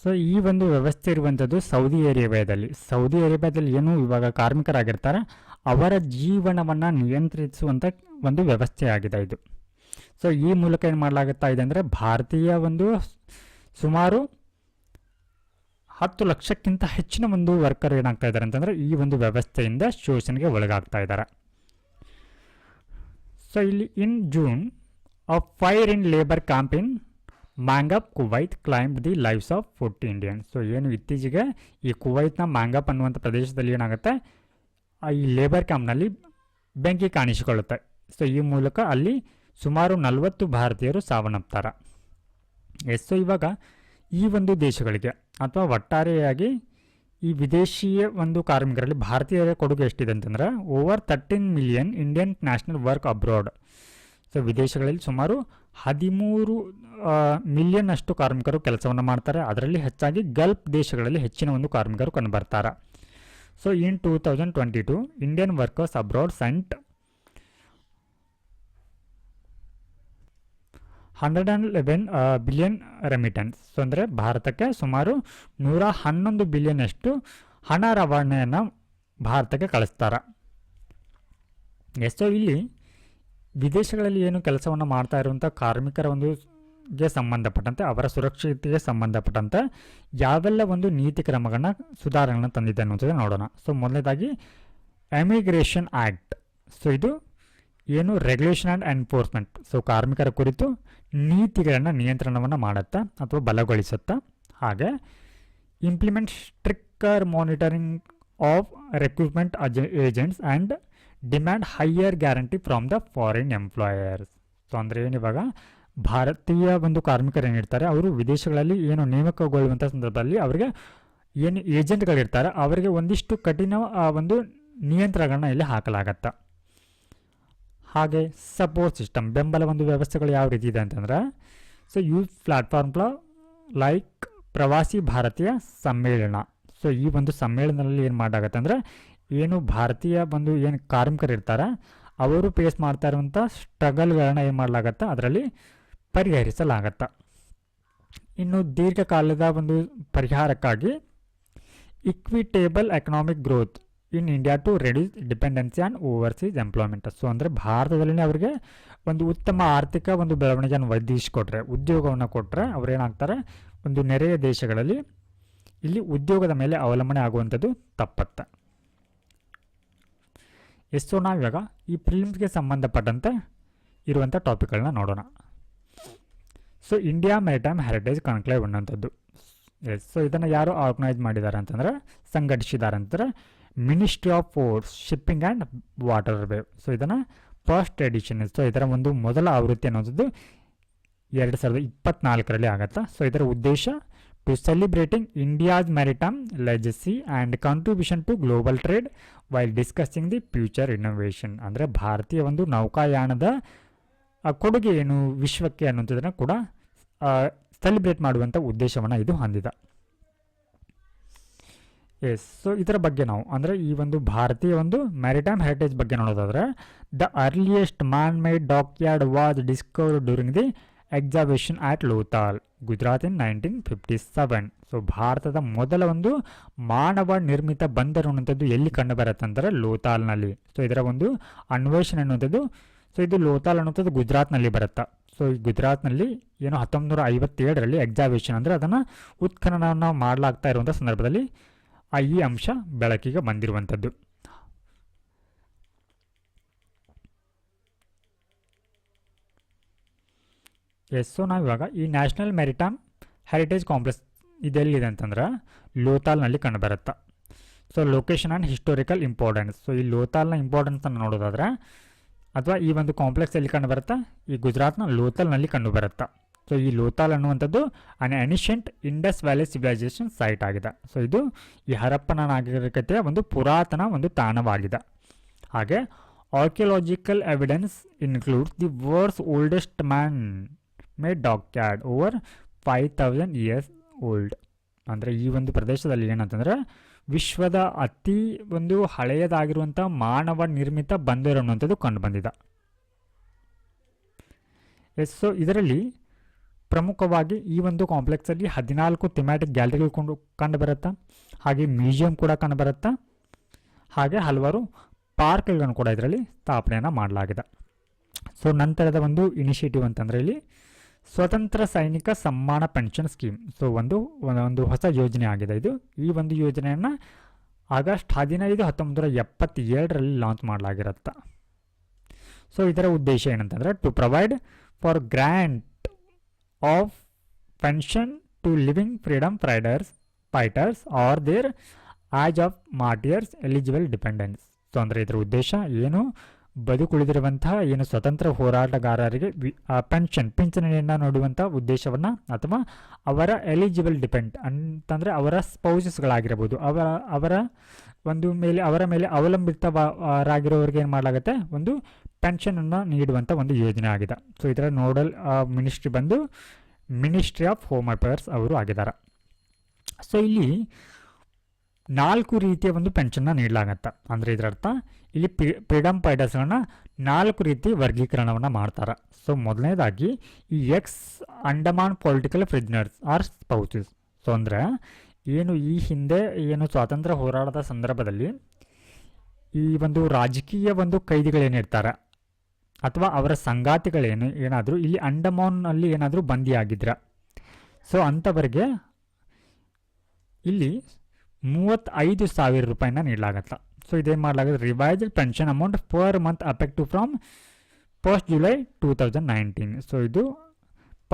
ಸೊ ಈ ಒಂದು ವ್ಯವಸ್ಥೆ ಇರುವಂಥದ್ದು ಸೌದಿ ಅರೇಬಿಯಾದಲ್ಲಿ ಏನು ಇವಾಗ ಕಾರ್ಮಿಕರಾಗಿರ್ತಾರೆ ಅವರ ಜೀವನವನ್ನು ನಿಯಂತ್ರಿಸುವಂಥ ಒಂದು ವ್ಯವಸ್ಥೆ ಆಗಿದೆ ಇದು. ಸೊ ಈ ಮೂಲಕ ಏನು ಮಾಡಲಾಗುತ್ತಾ ಇದೆ ಅಂದರೆ ಭಾರತೀಯ ಒಂದು ಸುಮಾರು 10 ಲಕ್ಷಕ್ಕಿಂತ ಹೆಚ್ಚಿನ ಒಂದು ವರ್ಕರ್ ಏನಾಗ್ತಾ ಇದ್ದಾರೆ ಅಂತಂದರೆ ಈ ಒಂದು ವ್ಯವಸ್ಥೆಯಿಂದ ಶೋಷಣೆಗೆ ಒಳಗಾಗ್ತಾ ಇದ್ದಾರೆ. ಸೊ ಇಲ್ಲಿ in June of fire in labour camp in Mangaf Kuwait claim the lives of 40 Indians. So ಏನು ಇತ್ತೀಚೆಗೆ ಈ ಕುವೈತ್ನ ಮ್ಯಾಂಗಪ್ ಅನ್ನುವಂಥ ಪ್ರದೇಶದಲ್ಲಿ ಏನಾಗುತ್ತೆ ಈ ಲೇಬರ್ ಕ್ಯಾಂಪ್ನಲ್ಲಿ ಬೆಂಕಿ ಕಾಣಿಸಿಕೊಳ್ಳುತ್ತೆ. ಸೊ ಈ ಮೂಲಕ ಅಲ್ಲಿ ಸುಮಾರು 40 ಭಾರತೀಯರು ಸಾವನ್ನಪ್ತಾರೆ. ಸೊ ಇವಾಗ ಈ ಒಂದು ದೇಶಗಳಿಗೆ ಅಥವಾ ಒಟ್ಟಾರೆಯಾಗಿ ಈ ವಿದೇಶೀಯ ಒಂದು ಕಾರ್ಮಿಕರಲ್ಲಿ ಭಾರತೀಯರ ಕೊಡುಗೆ ಎಷ್ಟಿದೆ ಅಂತಂದ್ರೆ over 13 million Indian national work abroad. So ವಿದೇಶಗಳಲ್ಲಿ ಸುಮಾರು 13 ಮಿಲಿಯನ್ ಅಷ್ಟು ಕಾರ್ಮಿಕರು ಕೆಲಸವನ್ನು ಮಾಡ್ತಾರೆ. ಅದರಲ್ಲಿ ಹೆಚ್ಚಾಗಿ ಗಲ್ಫ್ ದೇಶಗಳಲ್ಲಿ ಹೆಚ್ಚಿನ ಒಂದು ಕಾರ್ಮಿಕರು ಕಂಡುಬರ್ತಾರೆ. So in 2022 Indian workers abroad sent 111 billion remittance. So ಅಂದರೆ ಭಾರತಕ್ಕೆ ಸುಮಾರು 111 ಬಿಲಿಯನ್ ಅಷ್ಟು ಹಣ ರವಾನೆಯನ್ನು ಭಾರತಕ್ಕೆ ಕಳಿಸ್ತಾರೆ. ಸೊ ಇಲ್ಲಿ ವಿದೇಶಗಳಲ್ಲಿ ಏನು ಕೆಲಸವನ್ನು ಮಾಡ್ತಾ ಇರುವಂಥ ಕಾರ್ಮಿಕರ ಒಂದು ಗೆ ಸಂಬಂಧಪಟ್ಟಂತೆ ಅವರ ಸುರಕ್ಷತೆಗೆ ಸಂಬಂಧಪಟ್ಟಂತೆ ಯಾವೆಲ್ಲ ಒಂದು ನೀತಿ ಕ್ರಮಗಳನ್ನ ಸುಧಾರಣೆಗಳನ್ನ ತಂದಿದೆ ಅನ್ನೋದನ್ನು ನೋಡೋಣ. ಸೊ ಮೊದಲನೇದಾಗಿ ಎಮಿಗ್ರೇಷನ್ ಆ್ಯಕ್ಟ್. ಸೊ ಇದು ಏನು ರೆಗ್ಯುಲೇಷನ್ ಆ್ಯಂಡ್ ಎನ್ಫೋರ್ಸ್ಮೆಂಟ್. ಸೊ ಕಾರ್ಮಿಕರ ಕುರಿತು ನೀತಿಗಳನ್ನು ನಿಯಂತ್ರಣವನ್ನು ಮಾಡುತ್ತಾ ಅಥವಾ ಬಲಗೊಳಿಸುತ್ತಾ. ಹಾಗೆ implement stricter monitoring of recruitment agents and demand higher guarantee from the foreign employers. So ಅಂದರೆ ಏನಿವಾಗ ಭಾರತೀಯ ಒಂದು ಕಾರ್ಮಿಕರು ಏನಿರ್ತಾರೆ ಅವರು ವಿದೇಶಗಳಲ್ಲಿ ಏನು ನೇಮಕಗೊಳ್ಳುವಂಥ ಸಂದರ್ಭದಲ್ಲಿ ಅವರಿಗೆ ಏನು ಏಜೆಂಟ್ಗಳಿರ್ತಾರೆ ಅವರಿಗೆ ಒಂದಿಷ್ಟು ಕಠಿಣ ಒಂದು ನಿಯಂತ್ರಣಗಳನ್ನ ಇಲ್ಲಿ ಹಾಕಲಾಗತ್ತೆ. ಹಾಗೆ ಸಪೋರ್ಟ್ ಸಿಸ್ಟಮ್ ಬೆಂಬಲ ಒಂದು ವ್ಯವಸ್ಥೆಗಳು ಯಾವ ರೀತಿ ಇದೆ ಅಂತಂದ್ರೆ ಸೊ ಯೂತ್ ಪ್ಲಾಟ್ಫಾರ್ಮ್ ಲೈಕ್ ಪ್ರವಾಸಿ ಭಾರತೀಯ ಸಮ್ಮೇಳನ. ಸೊ ಈ ಒಂದು ಸಮ್ಮೇಳನದಲ್ಲಿ ಏನು ಮಾಡಾಗತ್ತೆ ಅಂದರೆ ಏನು ಭಾರತೀಯ ಒಂದು ಏನು ಕಾರ್ಮಿಕರು ಇರ್ತಾರೆ ಅವರು ಫೇಸ್ ಮಾಡ್ತಾ ಇರುವಂಥ ಸ್ಟ್ರಗಲ್ಗಳನ್ನ ಏನು ಮಾಡಲಾಗತ್ತೆ ಅದರಲ್ಲಿ ಪರಿಹರಿಸಲಾಗತ್ತೆ. ಇನ್ನು ದೀರ್ಘಕಾಲದ ಒಂದು ಪರಿಹಾರಕ್ಕಾಗಿ equitable economic growth in India to reduce dependency on overseas employment. So ಅಂದರೆ ಭಾರತದಲ್ಲಿ ಅವರಿಗೆ ಒಂದು ಉತ್ತಮ ಆರ್ಥಿಕ ಒಂದು ಬೆಳವಣಿಗೆಯನ್ನು ಒದಗಿಸಿಕೊಟ್ರೆ ಉದ್ಯೋಗವನ್ನು ಕೊಟ್ಟರೆ ಅವರೇನಾಗ್ತಾರೆ ಒಂದು ನೆರೆಯ ದೇಶಗಳಲ್ಲಿ ಇಲ್ಲಿ ಉದ್ಯೋಗದ ಮೇಲೆ ಅವಲಂಬನೆ ಆಗುವಂಥದ್ದು ತಪ್ಪತ್ತೆ. ಎಷ್ಟೋ ನಾವಿವಾಗ ಈ ಪ್ರಿಲಿಮ್ಸ್ಗೆ ಸಂಬಂಧಪಟ್ಟಂತೆ ಇರುವಂಥ ಟಾಪಿಕ್ಗಳನ್ನ ನೋಡೋಣ. So India maritime heritage conclave ಅನ್ನೋಂಥದ್ದು. ಸೊ ಇದನ್ನು ಯಾರು ಆರ್ಗನೈಸ್ ಮಾಡಿದ್ದಾರೆ ಅಂತಂದರೆ ಸಂಘಟಿಸಿದ್ದಾರೆ ಅಂತಂದರೆ ministry of ports shipping and water way. So ಇದನ್ನು ಫಸ್ಟ್ ಎಡಿಷನ್. ಸೊ ಇದರ ಒಂದು ಮೊದಲ ಆವೃತ್ತಿ ಅನ್ನೋದು 2024ರಲ್ಲಿ ಆಗತ್ತಾ. ಸೊ ಇದರ ಉದ್ದೇಶ to celebrating India's maritime legacy and contribution to global trade while discussing the future innovation. ಅಂದರೆ ಭಾರತೀಯ ಒಂದು ನೌಕಾಯಾನದ ಕೊಡುಗೆ ಏನು ವಿಶ್ವಕ್ಕೆ ಅನ್ನುವಂಥದ್ದನ್ನು ಕೂಡ ಸೆಲಿಬ್ರೇಟ್ ಮಾಡುವಂಥ ಉದ್ದೇಶವನ್ನು ಇದು ಹೊಂದಿದೆ. ಎಸ್. ಸೊ ಇದರ ಬಗ್ಗೆ ನಾವು ಅಂದರೆ ಈ ಒಂದು ಭಾರತೀಯ ಒಂದು ಮ್ಯಾರಿಟೈಮ್ ಹೆರಿಟೇಜ್ ಬಗ್ಗೆ ನೋಡೋದಾದರೆ the earliest man made dockyard was discovered during the exhibition at Lothal Gujarat in 1957. So ಭಾರತದ ಮೊದಲ ಒಂದು ಮಾನವ ನಿರ್ಮಿತ ಬಂದರು ಅನ್ನುವಂಥದ್ದು ಎಲ್ಲಿ ಕಂಡು ಬರುತ್ತೆ ಅಂದರೆ ಲೋತಾಲ್ನಲ್ಲಿ. ಸೊ ಇದರ ಒಂದು ಅನ್ವೇಷಣೆ ಅನ್ನುವಂಥದ್ದು ಸೊ ಇದು ಲೋತಾಲ್ ಅನ್ನುವಂಥದ್ದು ಗುಜರಾತ್ನಲ್ಲಿ ಬರುತ್ತೆ. ಸೊ ಈ ಗುಜರಾತ್ನಲ್ಲಿ ಏನು 1957ರಲ್ಲಿ ಎಕ್ಸಾಬಿಷನ್ ಅಂದರೆ ಅದನ್ನು ಉತ್ಖನನವನ್ನು ಮಾಡಲಾಗ್ತಾ ಇರುವಂಥ ಸಂದರ್ಭದಲ್ಲಿ ಈ ಅಂಶ ಬೆಳಕಿಗೆ ಬಂದಿರುವಂಥದ್ದು. ಎಸ್. ಸೊ ನಾವಿವಾಗ ಈ ನ್ಯಾಷನಲ್ ಮ್ಯಾರಿಟೈಮ್ ಹೆರಿಟೇಜ್ ಕಾಂಪ್ಲೆಕ್ಸ್ ಇದೆಲ್ಲಿದೆ ಅಂತಂದ್ರೆ ಲೋತಾಲ್ನಲ್ಲಿ ಕಂಡುಬರುತ್ತೆ. So location and historical importance. So ಈ ಲೋತಾಲ್ನ ಇಂಪಾರ್ಟೆನ್ಸನ್ನು ನೋಡೋದಾದ್ರೆ ಅಥವಾ ಈ ಒಂದು ಕಾಂಪ್ಲೆಕ್ಸ್ ಎಲ್ಲಿ ಕಂಡುಬರುತ್ತೆ ಈ ಗುಜರಾತ್ನ ಲೋತಾಲ್ನಲ್ಲಿ ಕಂಡುಬರುತ್ತೆ. ಸೊ ಈ ಲೋತಾಲ್ ಅನ್ನುವಂಥದ್ದು an ancient Indus valley civilization site ಆಗಿದೆ. ಸೊ ಇದು ಈ ಹರಪ್ಪನ ನಾಗರಿಕತೆಯ ಒಂದು ಪುರಾತನ ಒಂದು ತಾಣವಾಗಿದೆ. ಹಾಗೆ archaeological evidence includes the world's oldest man made dockyard over 5000 years old. ಅಂದರೆ ಈ ಒಂದು ಪ್ರದೇಶದಲ್ಲಿ ಏನಂತಂದರೆ ವಿಶ್ವದ ಅತಿ ಒಂದು ಹಳೆಯದಾಗಿರುವಂಥ ಮಾನವ ನಿರ್ಮಿತ ಬಂದರು ಅನ್ನುವಂಥದ್ದು ಕಂಡುಬಂದಿದೆ. ಎಸ್. ಸೊ ಇದರಲ್ಲಿ ಪ್ರಮುಖವಾಗಿ ಈ ಒಂದು ಕಾಂಪ್ಲೆಕ್ಸಲ್ಲಿ 14 ಥಿಮ್ಯಾಟಿಕ್ ಗ್ಯಾಲರಿಗಳು ಕಂಡುಬರುತ್ತೆ. ಹಾಗೆ ಮ್ಯೂಸಿಯಂ ಕೂಡ ಕಂಡುಬರುತ್ತೆ. ಹಾಗೆ ಹಲವಾರು ಪಾರ್ಕ್ಗಳನ್ನು ಕೂಡ ಇದರಲ್ಲಿ ಸ್ಥಾಪನೆಯನ್ನು ಮಾಡಲಾಗಿದೆ. ಸೊ ನಂತರದ ಒಂದು ಇನಿಷಿಯೇಟಿವ್ ಅಂತಂದರೆ ಇಲ್ಲಿ ಸ್ವತಂತ್ರ ಸೈನಿಕ ಸಮ್ಮಾನ ಪೆನ್ಷನ್ ಸ್ಕೀಮ್. ಸೊ ಒಂದು ಹೊಸ ಯೋಜನೆ ಆಗಿದೆ ಇದು. ಈ ಒಂದು ಯೋಜನೆಯನ್ನು ಆಗಸ್ಟ್ 15, 1977ರಲ್ಲಿ ಲಾಂಚ್ ಮಾಡಲಾಗಿರುತ್ತೆ. ಸೊ ಇದರ ಉದ್ದೇಶ ಏನಂತಂದರೆ to provide for grant of pension to living freedom fighters or their as of martyrs eligible dependents. So ಅಂದರೆ ಇದರ ಉದ್ದೇಶ ಏನು ಬದುಕುಳಿದಿರುವಂತಹ ಏನು ಸ್ವತಂತ್ರ ಹೋರಾಟಗಾರರಿಗೆ ಪಿಂಚಣಿಯನ್ನು ನೋಡುವಂಥ ಉದ್ದೇಶವನ್ನು ಅಥವಾ ಅವರ ಎಲಿಜಿಬಲ್ ಡಿಪೆಂಡ್ ಅಂತಂದರೆ ಅವರ ಸ್ಪೌಸಸ್ಗಳಾಗಿರ್ಬೋದು, ಅವರ ಅವರ ಮೇಲೆ ಅವಲಂಬಿತರಾಗಿರೋರಿಗೆ ಏನು ಮಾಡಲಾಗುತ್ತೆ, ಒಂದು ಪೆನ್ಷನನ್ನು ನೀಡುವಂಥ ಒಂದು ಯೋಜನೆ ಆಗಿದೆ. ಸೊ ಇದರ ನೋಡಲ್ ಮಿನಿಸ್ಟ್ರಿ ಬಂದು ಮಿನಿಸ್ಟ್ರಿ ಆಫ್ ಹೋಮ್ ಅಫೇರ್ಸ್ ಅವರು ಆಗಿದ್ದಾರೆ. ಸೊ ಇಲ್ಲಿ 4 ರೀತಿಯ ಒಂದು ಪೆನ್ಷನ್ನ ನೀಡಲಾಗತ್ತೆ. ಅಂದರೆ ಇದರರ್ಥ ಇಲ್ಲಿ ಫ್ರೀಡಮ್ ಫೈಟರ್ಸ್ಗಳನ್ನ 4 ರೀತಿ ವರ್ಗೀಕರಣವನ್ನು ಮಾಡ್ತಾರೆ. ಸೊ ಮೊದಲನೇದಾಗಿ ಈ ex Andaman political prisoners or spouses. So ಅಂದರೆ ಏನು ಈ ಹಿಂದೆ ಏನು ಸ್ವಾತಂತ್ರ್ಯ ಹೋರಾಟದ ಸಂದರ್ಭದಲ್ಲಿ ಈ ಒಂದು ರಾಜಕೀಯ ಒಂದು ಕೈದಿಗಳೇನಿರ್ತಾರೆ ಅಥವಾ ಅವರ ಏನಾದರೂ ಇಲ್ಲಿ ಅಂಡಮಾನ್ನಲ್ಲಿ ಏನಾದರೂ ಬಂದಿಯಾಗಿದ್ರೆ, ಸೊ ಅಂಥವರಿಗೆ ಇಲ್ಲಿ 35,000 ರೂಪಾಯಿನ ನೀಡಲಾಗತ್ತೆ. ಸೊ ಇದೇನು ಮಾಡಲಾಗುತ್ತೆ, revised pension amount per month affective from 1 July 2019. So ಇದು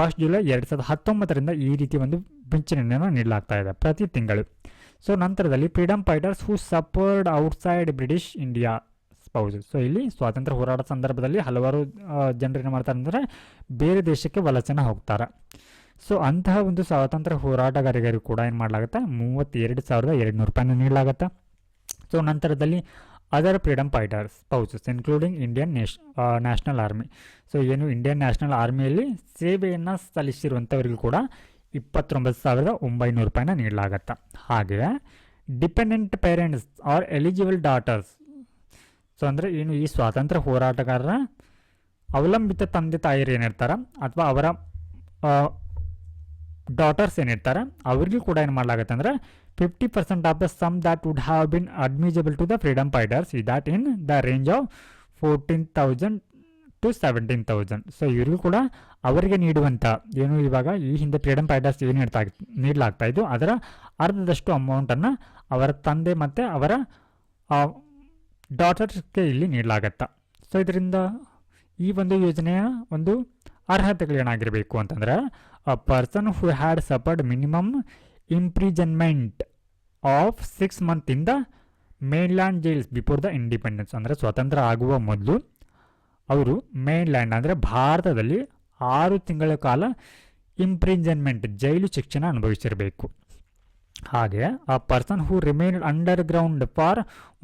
1 ಜುಲೈ 2019ರಿಂದ ಈ ರೀತಿ ಒಂದು ಪಿಂಚಣಿಯನ್ನು ನೀಡಲಾಗ್ತಾ ಇದೆ ಪ್ರತಿ ತಿಂಗಳು. ಸೊ ನಂತರದಲ್ಲಿ freedom fighters who suffered outside British India spouses. So ಇಲ್ಲಿ ಸ್ವಾತಂತ್ರ್ಯ ಹೋರಾಟ ಸಂದರ್ಭದಲ್ಲಿ ಹಲವಾರು ಜನರು ಏನು ಮಾಡ್ತಾರೆ ಅಂದರೆ ಬೇರೆ ದೇಶಕ್ಕೆ ವಲಸೆನ ಹೋಗ್ತಾರೆ. ಸೊ ಅಂತಹ ಒಂದು ಸ್ವಾತಂತ್ರ್ಯ ಹೋರಾಟಗಾರರಿಗೂ ಕೂಡ ಏನು ಮಾಡಲಾಗುತ್ತೆ, 32,200 ರೂಪಾಯಿನ ನೀಡಲಾಗುತ್ತೆ. ಸೊ ನಂತರದಲ್ಲಿ other freedom fighters spouses including Indian national army. So ಏನು ಇಂಡಿಯನ್ ನ್ಯಾಷನಲ್ ಆರ್ಮಿಯಲ್ಲಿ ಸೇವೆಯನ್ನು ಸಲ್ಲಿಸಿರುವಂಥವರಿಗೂ ಕೂಡ 29,900 ರೂಪಾಯಿನ ನೀಡಲಾಗತ್ತೆ. ಹಾಗೆ dependent parents or eligible daughters. So ಅಂದರೆ ಏನು ಈ ಸ್ವಾತಂತ್ರ್ಯ ಹೋರಾಟಗಾರರ ಅವಲಂಬಿತ ತಂದೆ ತಾಯಿರು ಏನಿರ್ತಾರೆ ಅಥವಾ ಅವರ ಡಾಟರ್ಸ್ ಏನಿರ್ತಾರೆ ಅವ್ರಿಗೂ ಕೂಡ ಏನು ಮಾಡಲಾಗುತ್ತೆ ಅಂದರೆ 50% of the sum that would have been admissible to the freedom fighters that in the range of 14,000 to 17,000. So ಇವ್ರಿಗೂ ಕೂಡ ಅವರಿಗೆ ನೀಡುವಂಥ ಏನು ಇವಾಗ ಈ ಹಿಂದೆ ಫ್ರೀಡಮ್ ಫೈಟರ್ಸ್ ಏನು ನೀಡಲಾಗ್ತಾ ಇದ್ದು ಅದರ ಅರ್ಧದಷ್ಟು ಅಮೌಂಟನ್ನು ಅವರ ತಂದೆ ಮತ್ತು ಅವರ ಡಾಟರ್ಸ್ಗೆ ಇಲ್ಲಿ ನೀಡಲಾಗತ್ತೆ. ಸೊ ಇದರಿಂದ ಈ ಒಂದು ಯೋಜನೆಯ ಒಂದು ಅರ್ಹತೆಗಳೇನಾಗಿರಬೇಕು ಅಂತಂದರೆ a person who had suffered minimum imprisonment of 6 months in the mainland jails before the independence. ಅಂದರೆ ಸ್ವತಂತ್ರ ಆಗುವ ಮೊದಲು ಅವರು ಮೇನ್ಲ್ಯಾಂಡ್ ಅಂದರೆ ಭಾರತದಲ್ಲಿ 6 ತಿಂಗಳ ಕಾಲ ಇಂಪ್ರಿಜನ್ಮೆಂಟ್ ಜೈಲು ಶಿಕ್ಷಣ ಅನುಭವಿಸಿರಬೇಕು. ಹಾಗೆ ಆ person who remained under ground for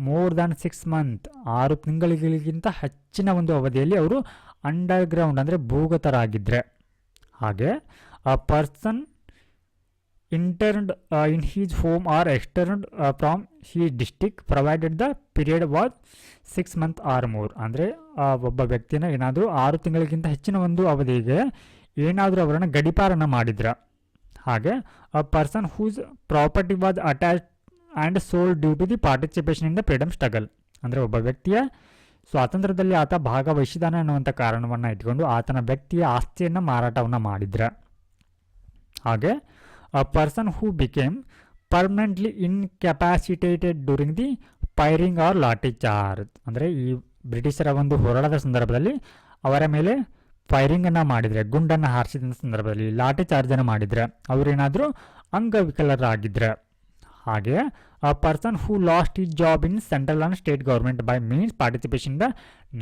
more than 6 months 6 ತಿಂಗಳಿಗಿಂತ ಹೆಚ್ಚಿನ ಒಂದು ಅವಧಿಯಲ್ಲಿ ಅವರು ಅಂಡರ್ ಗ್ರೌಂಡ್ ಅಂದರೆ ಭೂಗತರಾಗಿದ್ದರೆ. ಹಾಗೆ ಆ person interned in his home or externed from his district provided the period was 6 months or more. ಅಂದರೆ ಒಬ್ಬ ವ್ಯಕ್ತಿನ ಏನಾದರೂ 6 ತಿಂಗಳಿಗಿಂತ ಹೆಚ್ಚಿನ ಒಂದು ಅವಧಿಗೆ ಏನಾದರೂ ಅವರನ್ನು ಗಡಿಪಾರನ ಮಾಡಿದ್ರ. ಹಾಗೆ a person whose property was attached and sold due to the participation in the freedom struggle. ಅಂದರೆ ಒಬ್ಬ ವ್ಯಕ್ತಿಯ ಸ್ವಾತಂತ್ರ್ಯದಲ್ಲಿ ಆತ ಭಾಗವಹಿಸಿದಾನೆ ಅನ್ನುವಂಥ ಕಾರಣವನ್ನು ಇಟ್ಕೊಂಡು ಆತನ ವ್ಯಕ್ತಿಯ ಆಸ್ತಿಯನ್ನು ಮಾರಾಟವನ್ನು ಮಾಡಿದ್ರ. ಹಾಗೆ a person who became permanently incapacitated during the firing or lathi charge. ಅಂದರೆ ಈ ಬ್ರಿಟಿಷರ ಒಂದು ಹೋರಾಟದ ಸಂದರ್ಭದಲ್ಲಿ ಅವರ ಮೇಲೆ ಫೈರಿಂಗನ್ನು ಮಾಡಿದರೆ, ಗುಂಡನ್ನು ಹಾರಿಸಿದ ಸಂದರ್ಭದಲ್ಲಿ ಲಾಠಿ ಚಾರ್ಜನ್ನು ಮಾಡಿದರೆ ಅವರೇನಾದರೂ ಅಂಗವಿಕಲರಾಗಿದ್ದರೆ. ಹಾಗೆ a person who lost his job in central and state government by means participation in the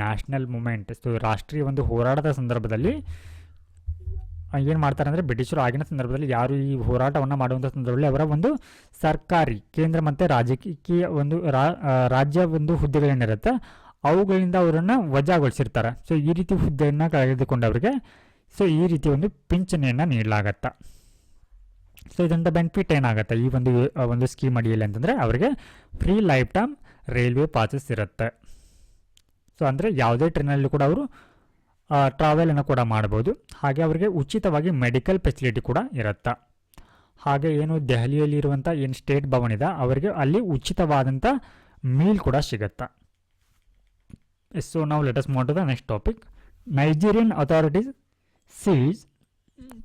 national movement. So ರಾಷ್ಟ್ರೀಯ ಒಂದು ಹೋರಾಟದ ಸಂದರ್ಭದಲ್ಲಿ ಏನು ಮಾಡ್ತಾರೆ ಅಂದರೆ ಬ್ರಿಟಿಷರು ಆಗಿನ ಸಂದರ್ಭದಲ್ಲಿ ಯಾರು ಈ ಹೋರಾಟವನ್ನು ಮಾಡುವಂಥ ಸಂದರ್ಭದಲ್ಲಿ ಅವರ ಒಂದು ಸರ್ಕಾರಿ ಕೇಂದ್ರ ಮತ್ತು ರಾಜಕೀಯ ಒಂದು ರಾಜ್ಯ ಒಂದು ಹುದ್ದೆಗಳೇನಿರುತ್ತೆ ಅವುಗಳಿಂದ ಅವರನ್ನು ವಜಾಗೊಳಿಸಿರ್ತಾರೆ. ಸೊ ಈ ರೀತಿ ಹುದ್ದೆಯನ್ನು ಕಳೆದುಕೊಂಡವರಿಗೆ ಸೊ ಈ ರೀತಿ ಒಂದು ಪಿಂಚಣಿಯನ್ನು ನೀಡಲಾಗತ್ತೆ. ಸೊ ಇದರಿಂದ ಬೆನಿಫಿಟ್ ಏನಾಗುತ್ತೆ ಈ ಒಂದು ಸ್ಕೀಮ್ ಅಡಿಯಲ್ಲಿ ಅಂತಂದರೆ ಅವರಿಗೆ free life time railway passes ಇರುತ್ತೆ. ಸೊ ಅಂದರೆ ಯಾವುದೇ ಟ್ರೈನಲ್ಲಿ ಕೂಡ ಅವರು ಟ್ರಾವೆಲನ್ನು ಕೂಡ ಮಾಡ್ಬೋದು. ಹಾಗೆ ಅವರಿಗೆ ಉಚಿತವಾಗಿ ಮೆಡಿಕಲ್ ಫೆಸಿಲಿಟಿ ಕೂಡ ಇರುತ್ತೆ. ಹಾಗೆ ಏನು ದೆಹಲಿಯಲ್ಲಿರುವಂಥ ಏನು ಸ್ಟೇಟ್ ಭವನ್ ಇದೆ ಅವರಿಗೆ ಅಲ್ಲಿ ಉಚಿತವಾದಂಥ ಮೀಲ್ ಕೂಡ ಸಿಗುತ್ತೆ. ಸೊ ನಾವು let us move to the next topic. Nigerian authorities seize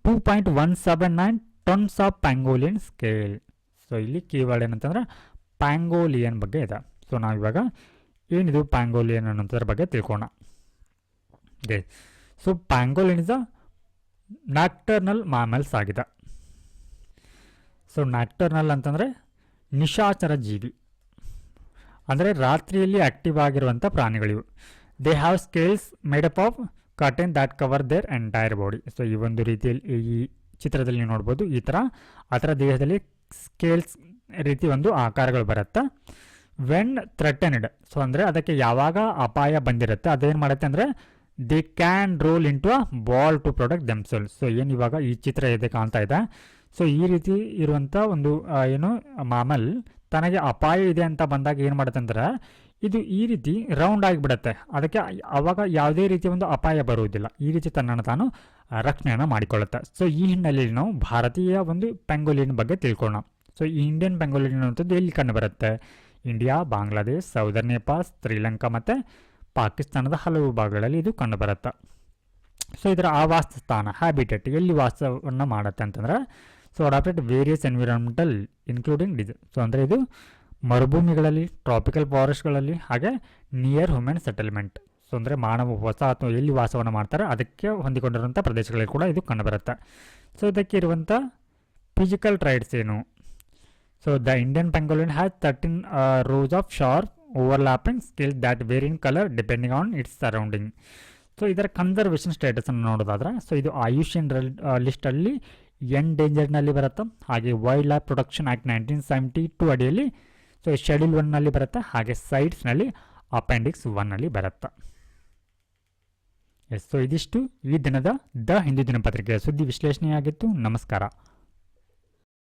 2.179 tons of pangolin scale. So ಇಲ್ಲಿ ಕೀವರ್ಡ್ ಏನಂತಂದರೆ ಪ್ಯಾಂಗೋಲಿಯನ್ ಬಗ್ಗೆ ಇದೆ. ಸೊ ನಾವಿವಾಗ ಏನಿದು ಪ್ಯಾಂಗೋಲಿಯನ್ ಅನ್ನೋದ್ರ ಬಗ್ಗೆ ತಿಳ್ಕೋಣ. So pangolin is a nocturnal mammals ಆಗಿದೆ. ಸೊ ನ್ಯಾಕ್ಟರ್ನಲ್ ಅಂತಂದರೆ ನಿಶಾಚರ ಜೀವಿ, ಅಂದರೆ ರಾತ್ರಿಯಲ್ಲಿ ಆಕ್ಟಿವ್ ಆಗಿರುವಂಥ ಪ್ರಾಣಿಗಳಿವು. They have scales made up of keratin that cover their entire body. So ಈ ಒಂದು ರೀತಿಯಲ್ಲಿ ಈ ಚಿತ್ರದಲ್ಲಿ ನೀವು ನೋಡ್ಬೋದು, ಈ ಥರ ಅದರ ದೇಹದಲ್ಲಿ ಸ್ಕೇಲ್ಸ್ ರೀತಿ ಒಂದು ಆಕಾರಗಳು ಬರುತ್ತೆ. ವೆನ್ ಥ್ರೆಟನ್ಡ್, ಸೊ ಅಂದರೆ ಅದಕ್ಕೆ ಯಾವಾಗ ಅಪಾಯ ಬಂದಿರುತ್ತೆ ಅದೇನು ಮಾಡುತ್ತೆ ಅಂದರೆ they can roll into a ball to protect themselves. So ಏನು ಇವಾಗ ಈ ಚಿತ್ರ ಇದೆ ಕಾಣ್ತಾ ಇದೆ, ಸೊ ಈ ರೀತಿ ಇರುವಂಥ ಒಂದು ಏನು ಮಾಮಲ್ ತನಗೆ ಅಪಾಯ ಇದೆ ಅಂತ ಬಂದಾಗ ಏನು ಮಾಡುತ್ತೆ ಅಂದರೆ ಇದು ಈ ರೀತಿ ರೌಂಡ್ ಆಗಿಬಿಡುತ್ತೆ, ಅದಕ್ಕೆ ಆವಾಗ ಯಾವುದೇ ರೀತಿಯ ಒಂದು ಅಪಾಯ ಬರುವುದಿಲ್ಲ, ಈ ರೀತಿ ತನ್ನನ್ನು ತಾನು ರಕ್ಷಣೆಯನ್ನು ಮಾಡಿಕೊಳ್ಳುತ್ತೆ. ಸೊ ಈ ಹಿನ್ನೆಲೆಯಲ್ಲಿ ನಾವು ಭಾರತೀಯ ಒಂದು ಪೆಂಗೋಲಿನ್ ಬಗ್ಗೆ ತಿಳ್ಕೊಳ್ಳೋಣ. ಸೊ ಈ ಇಂಡಿಯನ್ ಪೆಂಗೋಲಿನ್ ಅನ್ನುವಂಥದ್ದು ಎಲ್ಲಿ ಕಂಡು ಬರುತ್ತೆ? ಇಂಡಿಯಾ, ಬಾಂಗ್ಲಾದೇಶ್, ಸೌದರ್ನ್ ನೇಪಾಳ, ಶ್ರೀಲಂಕಾ ಮತ್ತು ಪಾಕಿಸ್ತಾನದ ಹಲವು ಭಾಗಗಳಲ್ಲಿ ಇದು ಕಂಡುಬರುತ್ತೆ. ಸೊ ಇದರ ಆವಾಸ ಸ್ಥಾನ ಹ್ಯಾಬಿಟೇಟ್ ಎಲ್ಲಿ ವಾಸವನ್ನು ಮಾಡುತ್ತೆ ಅಂತಂದರೆ so adapted various environmental including so ಅಂದರೆ ಇದು ಮರುಭೂಮಿಗಳಲ್ಲಿ, ಟ್ರಾಪಿಕಲ್ ಫಾರೆಸ್ಟ್ಗಳಲ್ಲಿ, ಹಾಗೆ ನಿಯರ್ ಹ್ಯೂಮನ್ ಸೆಟಲ್ಮೆಂಟ್, ಸೊ ಅಂದರೆ ಮಾನವ ಅಥವಾ ಎಲ್ಲಿ ವಾಸವನ್ನು ಮಾಡ್ತಾರೆ ಅದಕ್ಕೆ ಹೊಂದಿಕೊಂಡಿರುವಂಥ ಪ್ರದೇಶಗಳಲ್ಲಿ ಕೂಡ ಇದು ಕಂಡುಬರುತ್ತೆ. ಸೊ ಇದಕ್ಕೆ ಇರುವಂಥ ಫಿಸಿಕಲ್ ಟ್ರೈಟ್ಸ್ ಏನು? So the Indian pangolin has 13 rows of sharp overlapping scales that vary in colour depending on its surrounding. So ಇದರ ಕನ್ಸರ್ವೇಷನ್ ಸ್ಟೇಟಸನ್ನು ನೋಡೋದಾದ್ರೆ ಸೊ ಇದು IUCN ಲಿಸ್ಟಲ್ಲಿ ಎಂಡೇಂಜರ್ನಲ್ಲಿ ಬರುತ್ತೆ. ಹಾಗೆ ವೈಲ್ಡ್ ಲೈಫ್ ಪ್ರೊಟೆಕ್ಷನ್ ಆ್ಯಕ್ಟ್ 1972 ಅಡಿಯಲ್ಲಿ ಸೊ ಶೆಡ್ಯೂಲ್ 1ನಲ್ಲಿ ಬರುತ್ತೆ, ಹಾಗೆ ಸೈಟ್ಸ್ನಲ್ಲಿ ಅಪೆಂಡಿಕ್ಸ್ 1ನಲ್ಲಿ ಬರುತ್ತೆ. ಎಸ್, ಸೊ ಇದಿಷ್ಟು ಈ ದಿನದ ದ ಹಿಂದೂ ದಿನಪತ್ರಿಕೆಯ ಸುದ್ದಿ ವಿಶ್ಲೇಷಣೆಯಾಗಿತ್ತು. ನಮಸ್ಕಾರ.